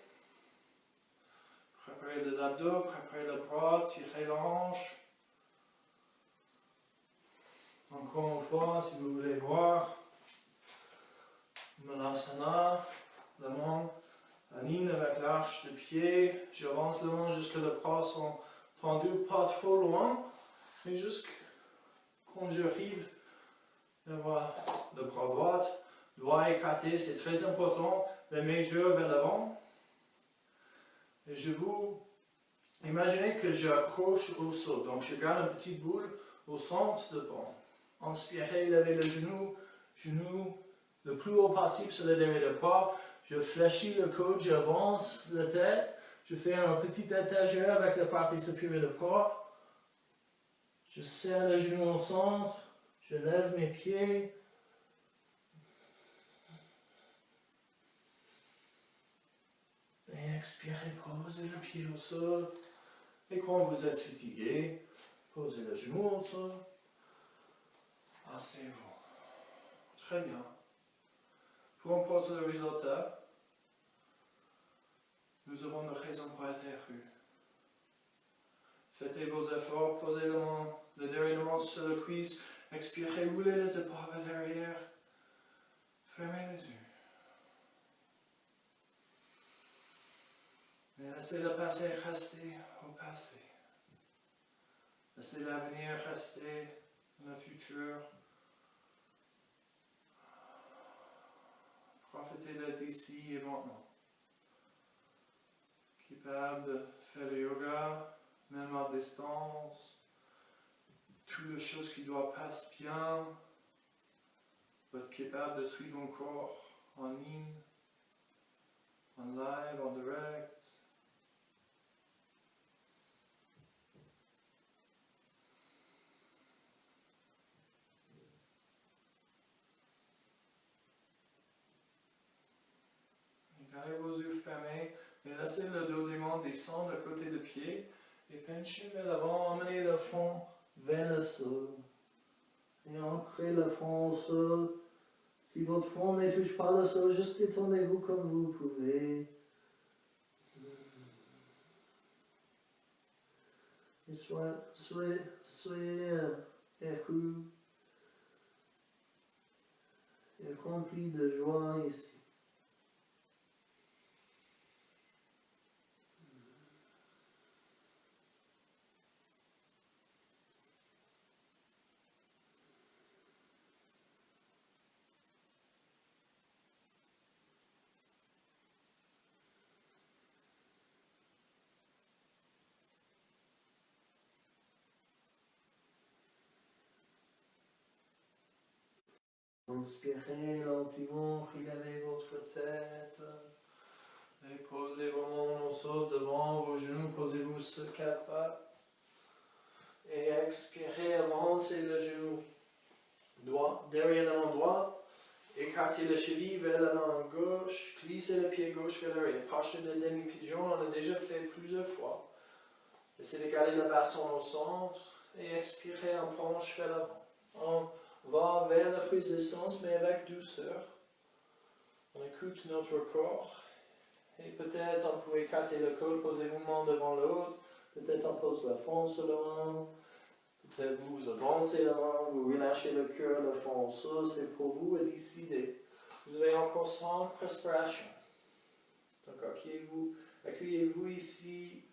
B: Préparez les abdos, préparez le bras, tirez la hanche. Encore une fois, si vous voulez voir, Malasana, la main aligne avec l'arche de pied. J'avance le main jusqu'à les bras sont tendus, pas trop loin, mais jusqu'à quand j'arrive à voir le bras droit, doigt écarté, c'est très important, les majeurs vers l'avant. Et je vous imaginez que j'accroche au sol, donc je garde une petite boule au centre de banc. Inspirez, levez le genou le plus haut possible sur le dernier des bras. Je fléchis le coude, j'avance la tête. Je fais un petit étagère avec la partie supérieure du bras. Je serre le genou au centre. Je lève mes pieds. Et expirez, posez le pied au sol. Et quand vous êtes fatigué, posez le genou au sol. Asseyez-vous. Très bien. Peu importe le résultat, nous avons une raison pour être heureux. Faites vos efforts, posez le derrière de main sur le cuisse, expirez, roulez les épaules vers l'arrière, fermez les yeux. Et laissez le passé rester au passé. Laissez l'avenir rester dans le futur. Profitez d'être ici et maintenant. Capable de faire le yoga, même à distance. Toutes les choses qui doivent passer bien. Vous êtes capable de suivre mon corps en ligne, en live, en direct. Gardez vos yeux fermés et laissez le dos du monde descendre de côté de pied et penchez vers l'avant, emmenez le front vers le sol et ancrez le front au sol. Si votre front ne touche pas le sol, juste détendez-vous comme vous pouvez. Et soyez heureux et rempli de joie ici. Inspirez lentement, relevez votre tête. Et posez vos mains au sol devant vos genoux, posez-vous sur quatre pattes. Et expirez, avancez le genou droit, derrière la main droite. Écartez le cheville vers la main gauche, glissez le pied gauche vers l'arrière. Posture de demi-pigeon, on l'a déjà fait plusieurs fois. Essayez de garder le bassin au centre et expirez en penche vers l'avant. On va vers la résistance, mais avec douceur. On écoute notre corps. Et peut-être on peut écarter le col, poser une main devant l'autre. Peut-être on pose la front sur la main. Peut-être vous avancez la main, vous relâchez le cœur, le front au sol. C'est pour vous à décider. Vous avez encore 5 respirations. Donc accueillez-vous ici.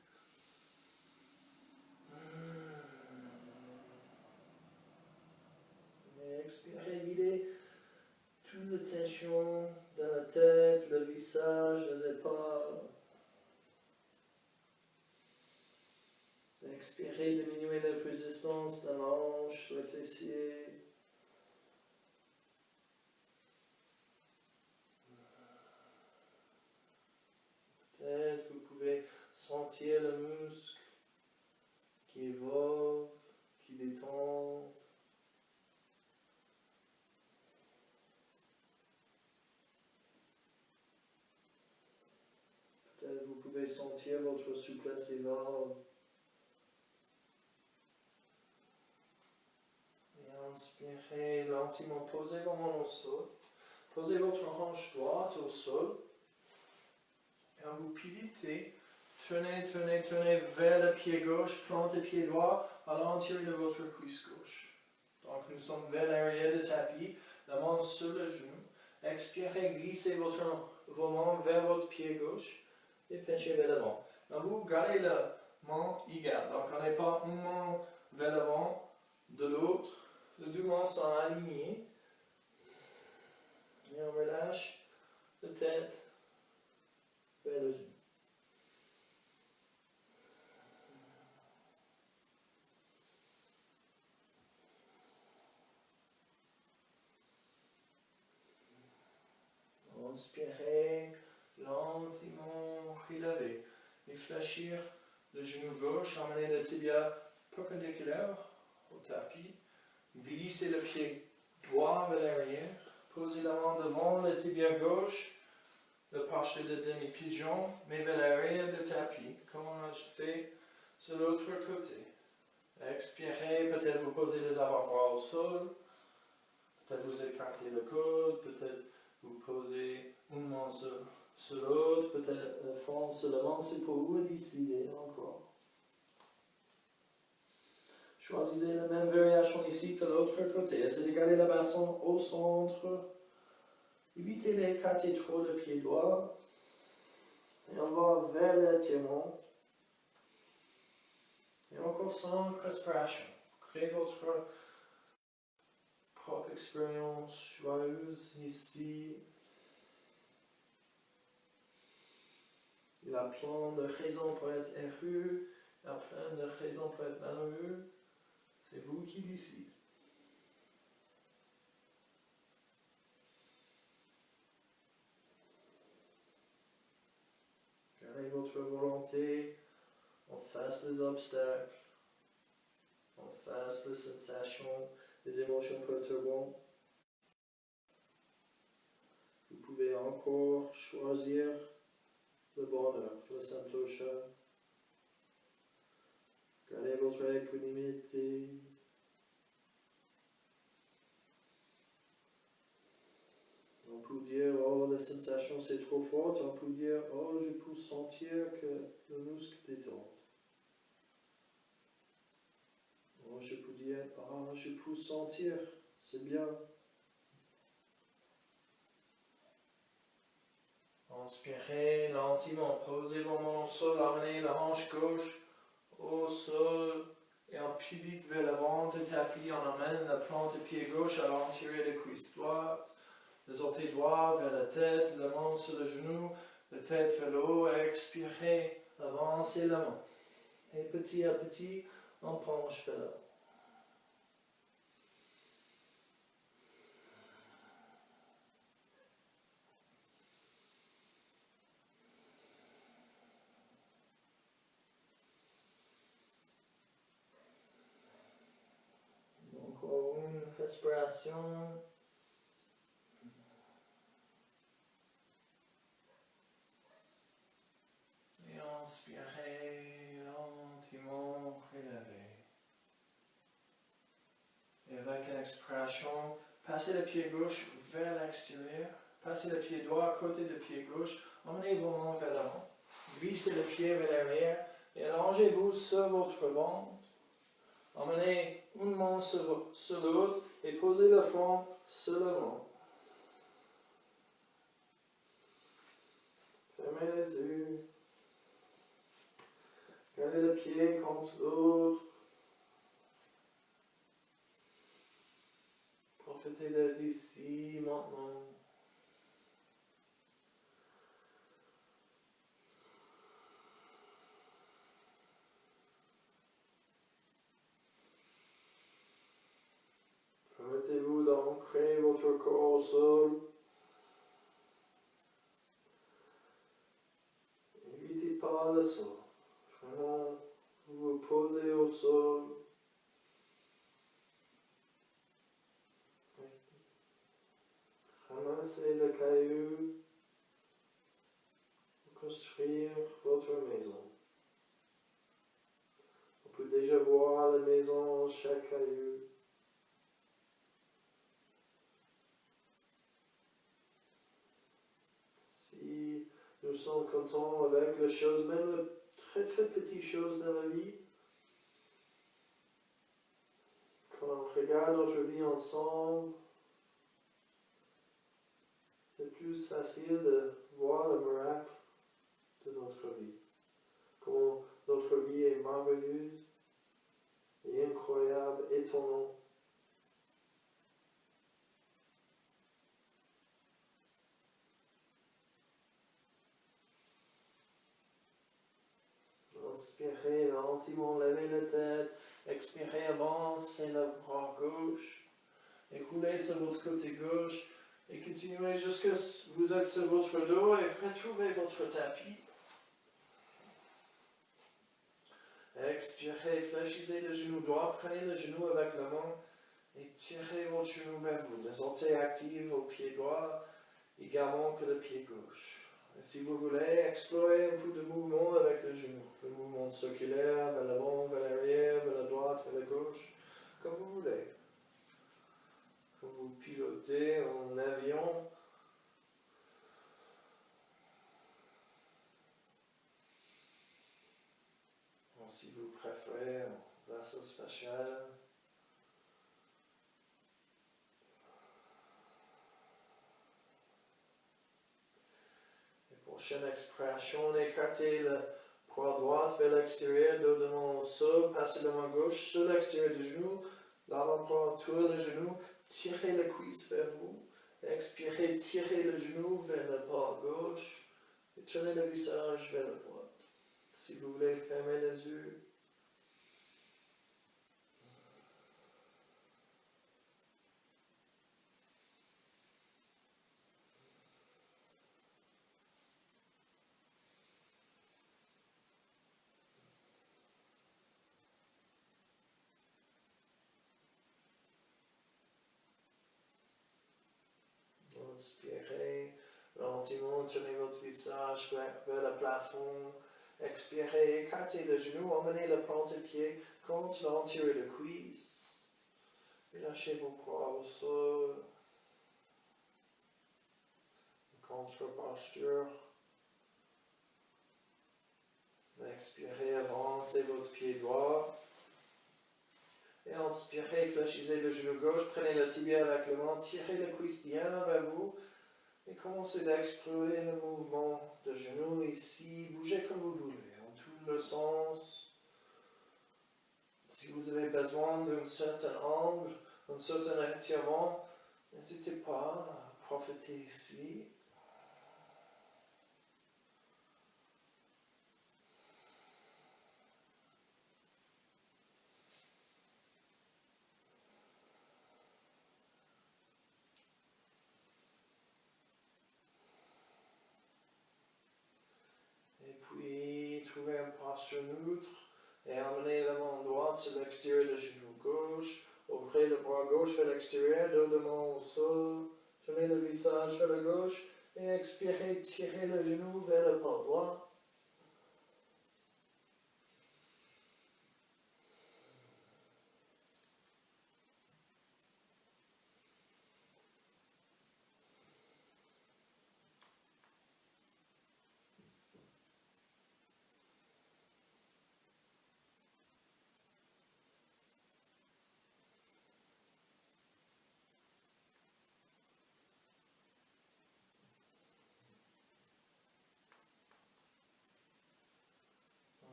B: Et expirez, videz toute la tension dans la tête, le visage, les épaules. Expirez, diminuez la résistance de la hanche, le fessier. Peut-être vous pouvez sentir le muscle qui évolue, qui détend. Peut-être vous pouvez sentir votre souplesse évolue. Inspirez lentement, posez vos mains au sol. Posez votre hanche droite au sol. Et vous pivotez Tournez vers le pied gauche, plantez pied droit à l'intérieur de votre cuisse gauche. Donc nous sommes vers l'arrière du tapis, la main sur le genou. Expirez, glissez vos mains vers votre pied gauche et penchez vers l'avant. Donc vous gardez la main égale. Donc on n'est pas une main vers l'avant, de l'autre. Les deux mains sont alignées. Et on relâche la tête vers le genou. Inspirez, lentement relevez et fléchir le genou gauche, emmenez le tibia perpendiculaire au tapis, glissez le pied droit vers l'arrière, posez la main devant le tibia gauche, le pencher de demi-pigeon, mais vers l'arrière du tapis, comme on a fait sur l'autre côté. Expirez, peut-être vous posez les avant-bras au sol, peut-être vous écartez le coude, peut-être vous posez une main sur l'autre, peut-être le fond sur le ventre, c'est pour vous décider encore. Choisissez la même variation ici que l'autre côté. Essayez de garder le bassin au centre. Évitez d'écarter trop le pied droit. Et on va vers l'étirement. Et encore 5 respirations. Créez votre propre expérience joyeuse ici. Il y a plein de raisons pour être heureux, il y a plein de raisons pour être malheureux. C'est vous qui décidez. Gardez votre volonté en face des obstacles, en face des sensations, des émotions perturbantes. Vous pouvez encore choisir le bonheur, le santosha. Gardez votre équanimité. On peut dire, oh, la sensation c'est trop forte. On peut dire, oh, je peux sentir que le muscle détend. Oh, je peux dire, oh, je peux sentir, c'est bien. Inspirez lentement, posez vos mains au sol, amenez la hanche gauche au sol et on pivot vers l'avant du tapis, on amène la plante du pied gauche à l'intérieur de la cuisse droite, les orteils droits vers la tête, la main sur le genou, la tête vers le haut, expirez, avancez la main. Et petit à petit, on penche vers l'avant. Encore une respiration. Et inspirez, lentement relevez. Et avec une expiration, passez le pied gauche vers l'extérieur. Passez le pied droit à côté du pied gauche. Emmenez vos mains vers l'avant. Glissez le pied vers l'arrière et allongez-vous sur votre ventre. Emmenez une main sur l'autre et posez le front sur le ventre. Fermez les yeux. Gardez le pied contre l'autre. Profitez d'être ici maintenant. Permettez-vous d'ancrer votre corps au sol. Évitez pas le sol. Vraiment, vous vous posez au sol. Ramassez le caillou pour construire votre maison. On peut déjà voir la maison, chaque caillou. Si nous sommes contents avec les choses, même les très très petites choses dans la vie. Quand on regarde notre vie ensemble, c'est plus facile de voir le miracle de notre vie. Comment notre vie est merveilleuse et incroyable, étonnante. Inspirez lentement, levez la tête. Expirez, avancez le bras gauche. Et roulez sur votre côté gauche. Et continuez jusqu'à ce que vous êtes sur votre dos et retrouvez votre tapis. Expirez, fléchissez le genou droit, prenez le genou avec la main et tirez votre genou vers vous. Les orteils activent au pied droit, également que le pied gauche. Et si vous voulez, explorez un peu de mouvement avec le genou. Le mouvement circulaire, vers l'avant, vers l'arrière, vers la droite, vers la gauche, comme vous voulez. Quand vous pilotez en avion, ou si vous préférez un vaisseau spatial. Prochaine expression, écartez le bras droit vers l'extérieur, dos devant au sol, passez la main gauche sur l'extérieur du genou, l'avant-bras tourne le genou, tirez la cuisse vers vous, expirez, tirez le genou vers le bras gauche et tournez le visage vers la droite. Si vous voulez, fermez les yeux. Inspirez, lentement, tournez votre visage vers le plafond. Expirez, écartez le genou, emmenez le plante-pied contre l'entier de cuisse. Et lâchez vos bras au sol. Contre-posture. Expirez, avancez votre pied droit. Et inspirez, fléchissez le genou gauche, prenez le tibia avec le main, tirez la cuisse bien vers vous et commencez d'explorer le mouvement de genou ici. Bougez comme vous voulez, en tout le sens. Si vous avez besoin d'un certain angle, d'un certain étirement, n'hésitez pas à profiter ici. Trouvez une posture neutre et emmenez la main droite sur l'extérieur du genou gauche. Ouvrez le bras gauche vers l'extérieur, dos de main au sol. Tournez le visage vers la gauche et expirez, tirez le genou vers le bras droit.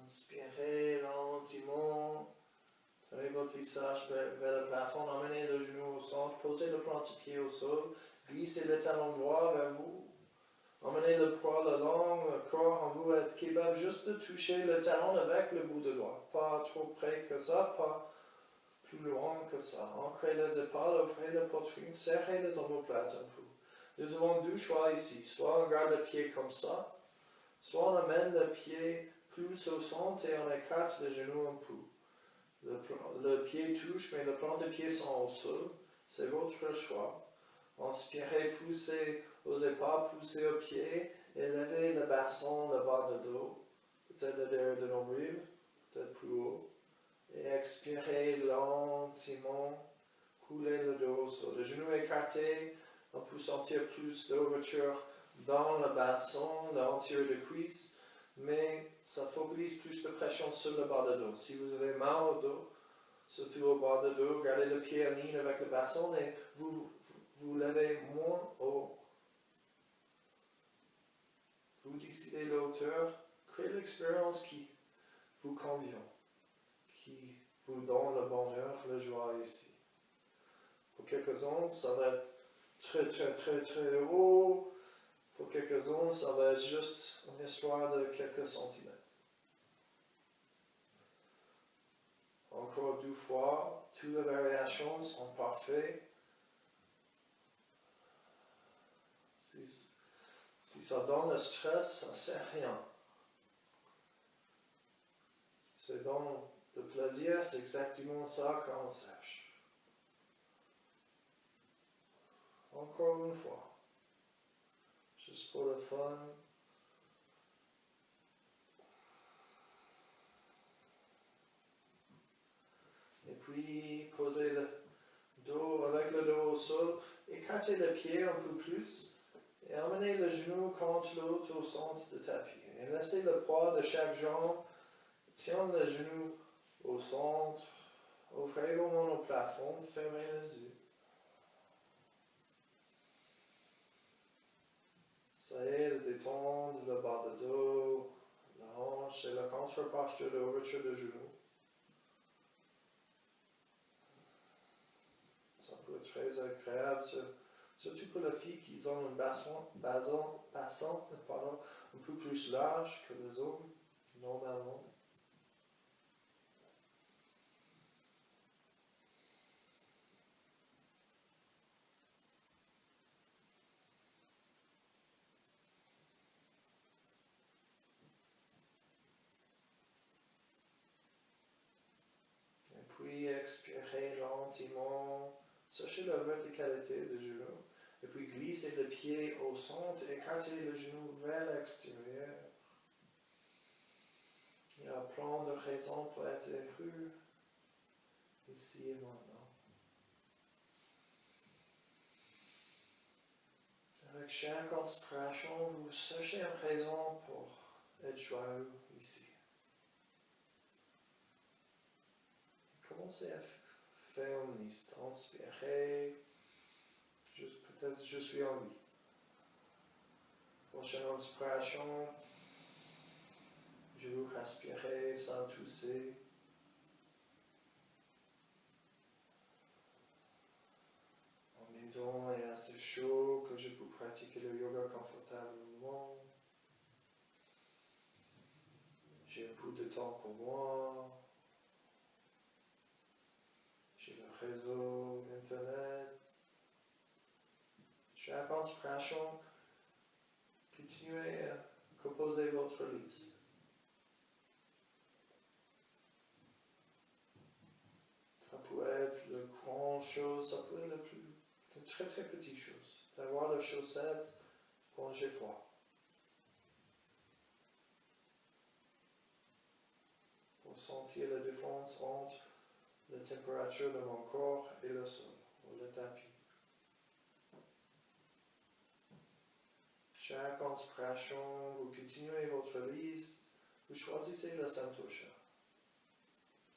B: Inspirez lentement. Tournez votre visage vers le plafond. Emmenez le genou au centre. Posez le plante-pied au sol. Glissez le talon droit vers vous. Emmenez le poids le long, le corps en vous. Êtes capable juste de toucher le talon avec le bout de doigt. Pas trop près que ça, pas plus loin que ça. Ancrez les épaules, ouvrez la poitrine, serrez les omoplates un peu. Nous avons deux choix ici. Soit on garde le pied comme ça, soit on amène le pied plus au centre et on écarte le genou un peu. Le pied touche, mais le plante-pied sont au sol. C'est votre choix. Inspirez, poussez aux épaules, poussez aux pieds, et levez le bassin, le bas de dos, peut-être le derrière de nombril, peut-être plus haut. Et expirez lentement, coulez le dos au sol. Le genou écarté, on peut sentir plus d'ouverture dans le bassin, l'entier de cuisse. mais ça focalise plus de pression sur le bas de dos. Si vous avez mal au dos, surtout au bas de dos, gardez le pied en ligne avec le bassin et vous levez moins haut. Vous décidez la hauteur, créez l'expérience qui vous convient, qui vous donne le bonheur, la joie ici. Pour quelques-uns, ça va être très très très très haut. Pour quelques-uns, ça va être juste une histoire de quelques centimètres. Encore 2 fois, toutes les variations sont parfaites. Si ça donne le stress, ça ne sert à rien. Si ça donne le plaisir, c'est exactement ça qu'on cherche. Encore une fois. Juste pour le fun. Et puis, posez le dos avec le dos au sol. Écartez le pied un peu plus. Et amenez le genou contre l'autre au centre de tapis. Et laissez le poids de chaque jambe. Tiens le genou au centre. Ouvrez vos mains au plafond. Fermez les yeux. Ça aide à détendre le bas de dos, la hanche et la contre-posture de l'ouverture de genou. Ça peut être très agréable, surtout pour les filles qui ont un bassin un peu plus large que les hommes, normalement. Et puis expirez lentement, cherchez la verticalité du genou. Et puis glissez le pied au centre, écartez le genou vers l'extérieur. Il y a plein de raisons pour être heureux, ici et maintenant. Avec chaque inspiration, vous cherchez une raison pour être joyeux ici. Commencez à faire une liste. Inspirez. Peut-être je suis en vie. Prochaine inspiration. Je vous respirer sans tousser. En maison, il est assez chaud que je peux pratiquer le yoga confortablement. J'ai un peu de temps pour moi. J'ai le réseau, Internet. Chaque inspiration, continuez à composer votre liste. Ça peut être le grand chose, ça peut être de très très petites choses. D'avoir les chaussettes quand j'ai froid. Pour sentir la différence entre la température de mon corps et le sol, ou le tapis. Chaque inspiration, vous continuez votre liste, vous choisissez le santosha,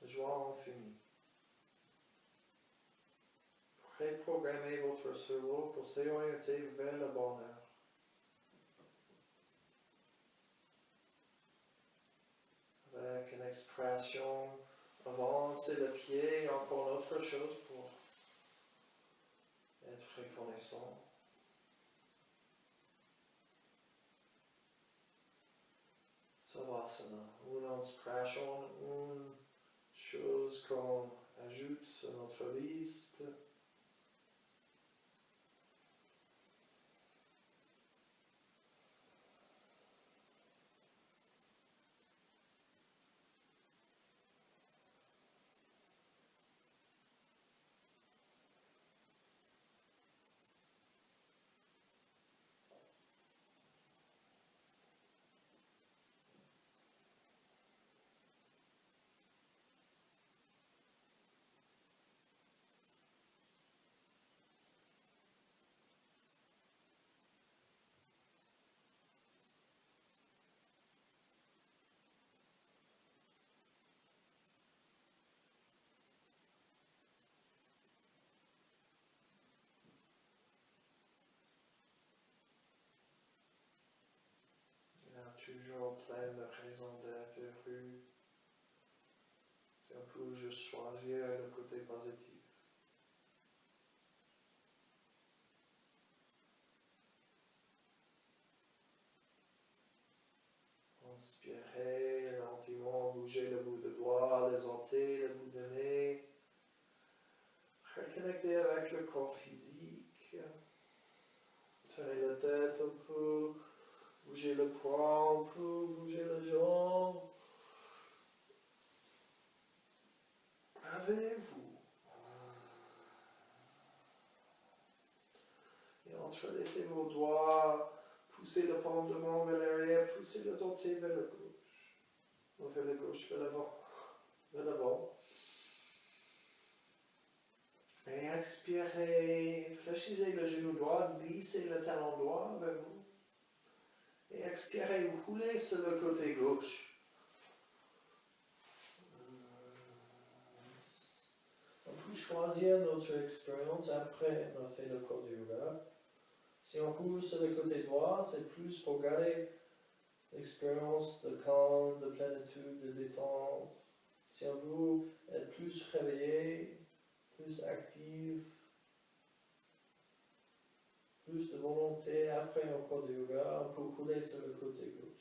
B: la joie infinie. Préprogrammez votre cerveau pour s'orienter vers le bonheur. Avec une expiration, avancez le pied, encore autre chose pour être reconnaissant. Savasana, une inspiration, une chose qu'on ajoute sur notre liste. raison d'être heureux. C'est un peu juste choisir le côté positif. Inspirez lentement, bougez le bout de doigt, les orteils, le bout de nez. Reconnectez avec le corps physique. Tournez la tête un peu, bougez le poids un peu, bougez les jambes. Lavez-vous. Et entrelacez vos doigts. Poussez le paume de main vers l'arrière, poussez les orteils vers la gauche. Ou vers la gauche, vers l'avant. Vers l'avant. Et expirez, fléchissez le genou droit, glissez le talon droit vers vous. Et expirez, roulez sur le côté gauche. On peut choisir notre expérience après on a fait le cours du yoga. Si on roule sur le côté droit, c'est plus pour garder l'expérience de calme, de plénitude, de détente. Si on veut être plus réveillé, plus actif, plus de volonté après un cours de yoga, on peut rouler sur le côté gauche.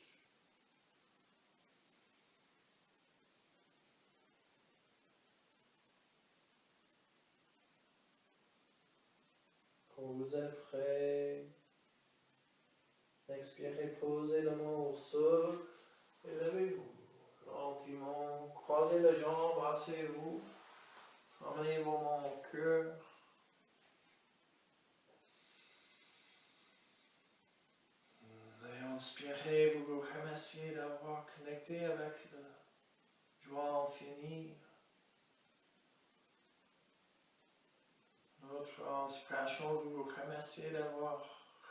B: Quand vous êtes prêt, expirez, posez la main au sol et levez-vous. Gentiment, croisez les jambes, asseyez-vous. Emmenez vos mains au cœur. Et inspirez, vous vous remerciez d'avoir connecté avec la joie infinie. Notre inspiration, vous vous remerciez d'avoir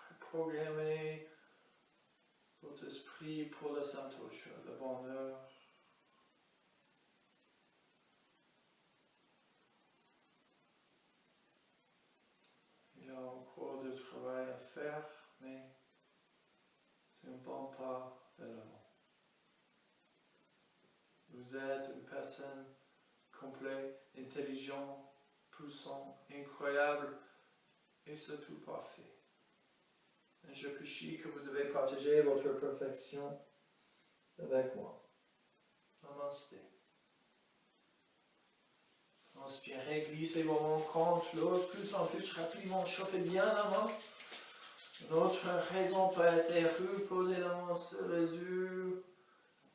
B: reprogrammé votre esprit pour le santosha, le bonheur. Il y a encore du travail à faire, mais c'est un bon pas vers l'avant. Vous êtes une personne complète, intelligente, puissante, incroyable et surtout parfait. Et je prie que vous avez partagé votre perfection avec moi. Namasté. Inspirez, glissez vos mains contre l'autre, plus en plus rapidement, chauffez bien la main. Notre raison peut être heureux, posez la main sur les yeux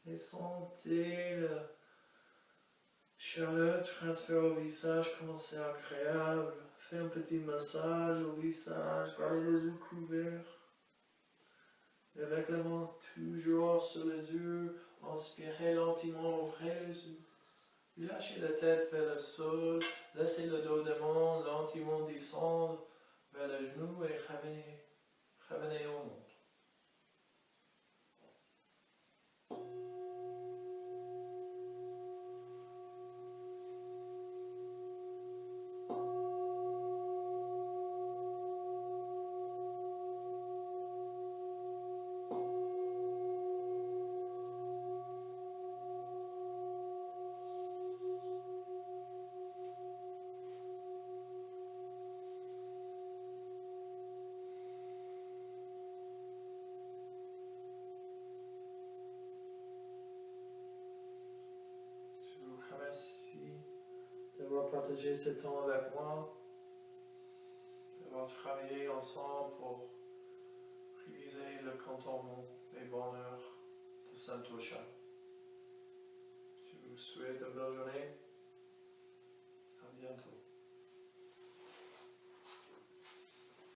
B: et sentez la chaleur transférer au visage, comme c'est agréable. Faites un petit massage au visage, gardez les yeux couverts. Et avec la main toujours sur les yeux, inspirez lentement, ouvrez les yeux. Lâchez la tête vers le sol, laissez le dos de main lentement descendre vers le genou et revenez au monde. Merci d'avoir partagé ce temps avec moi, d'avoir travaillé ensemble pour réaliser le contentement et bonheur de Santosha. Je vous souhaite une bonne journée. À bientôt.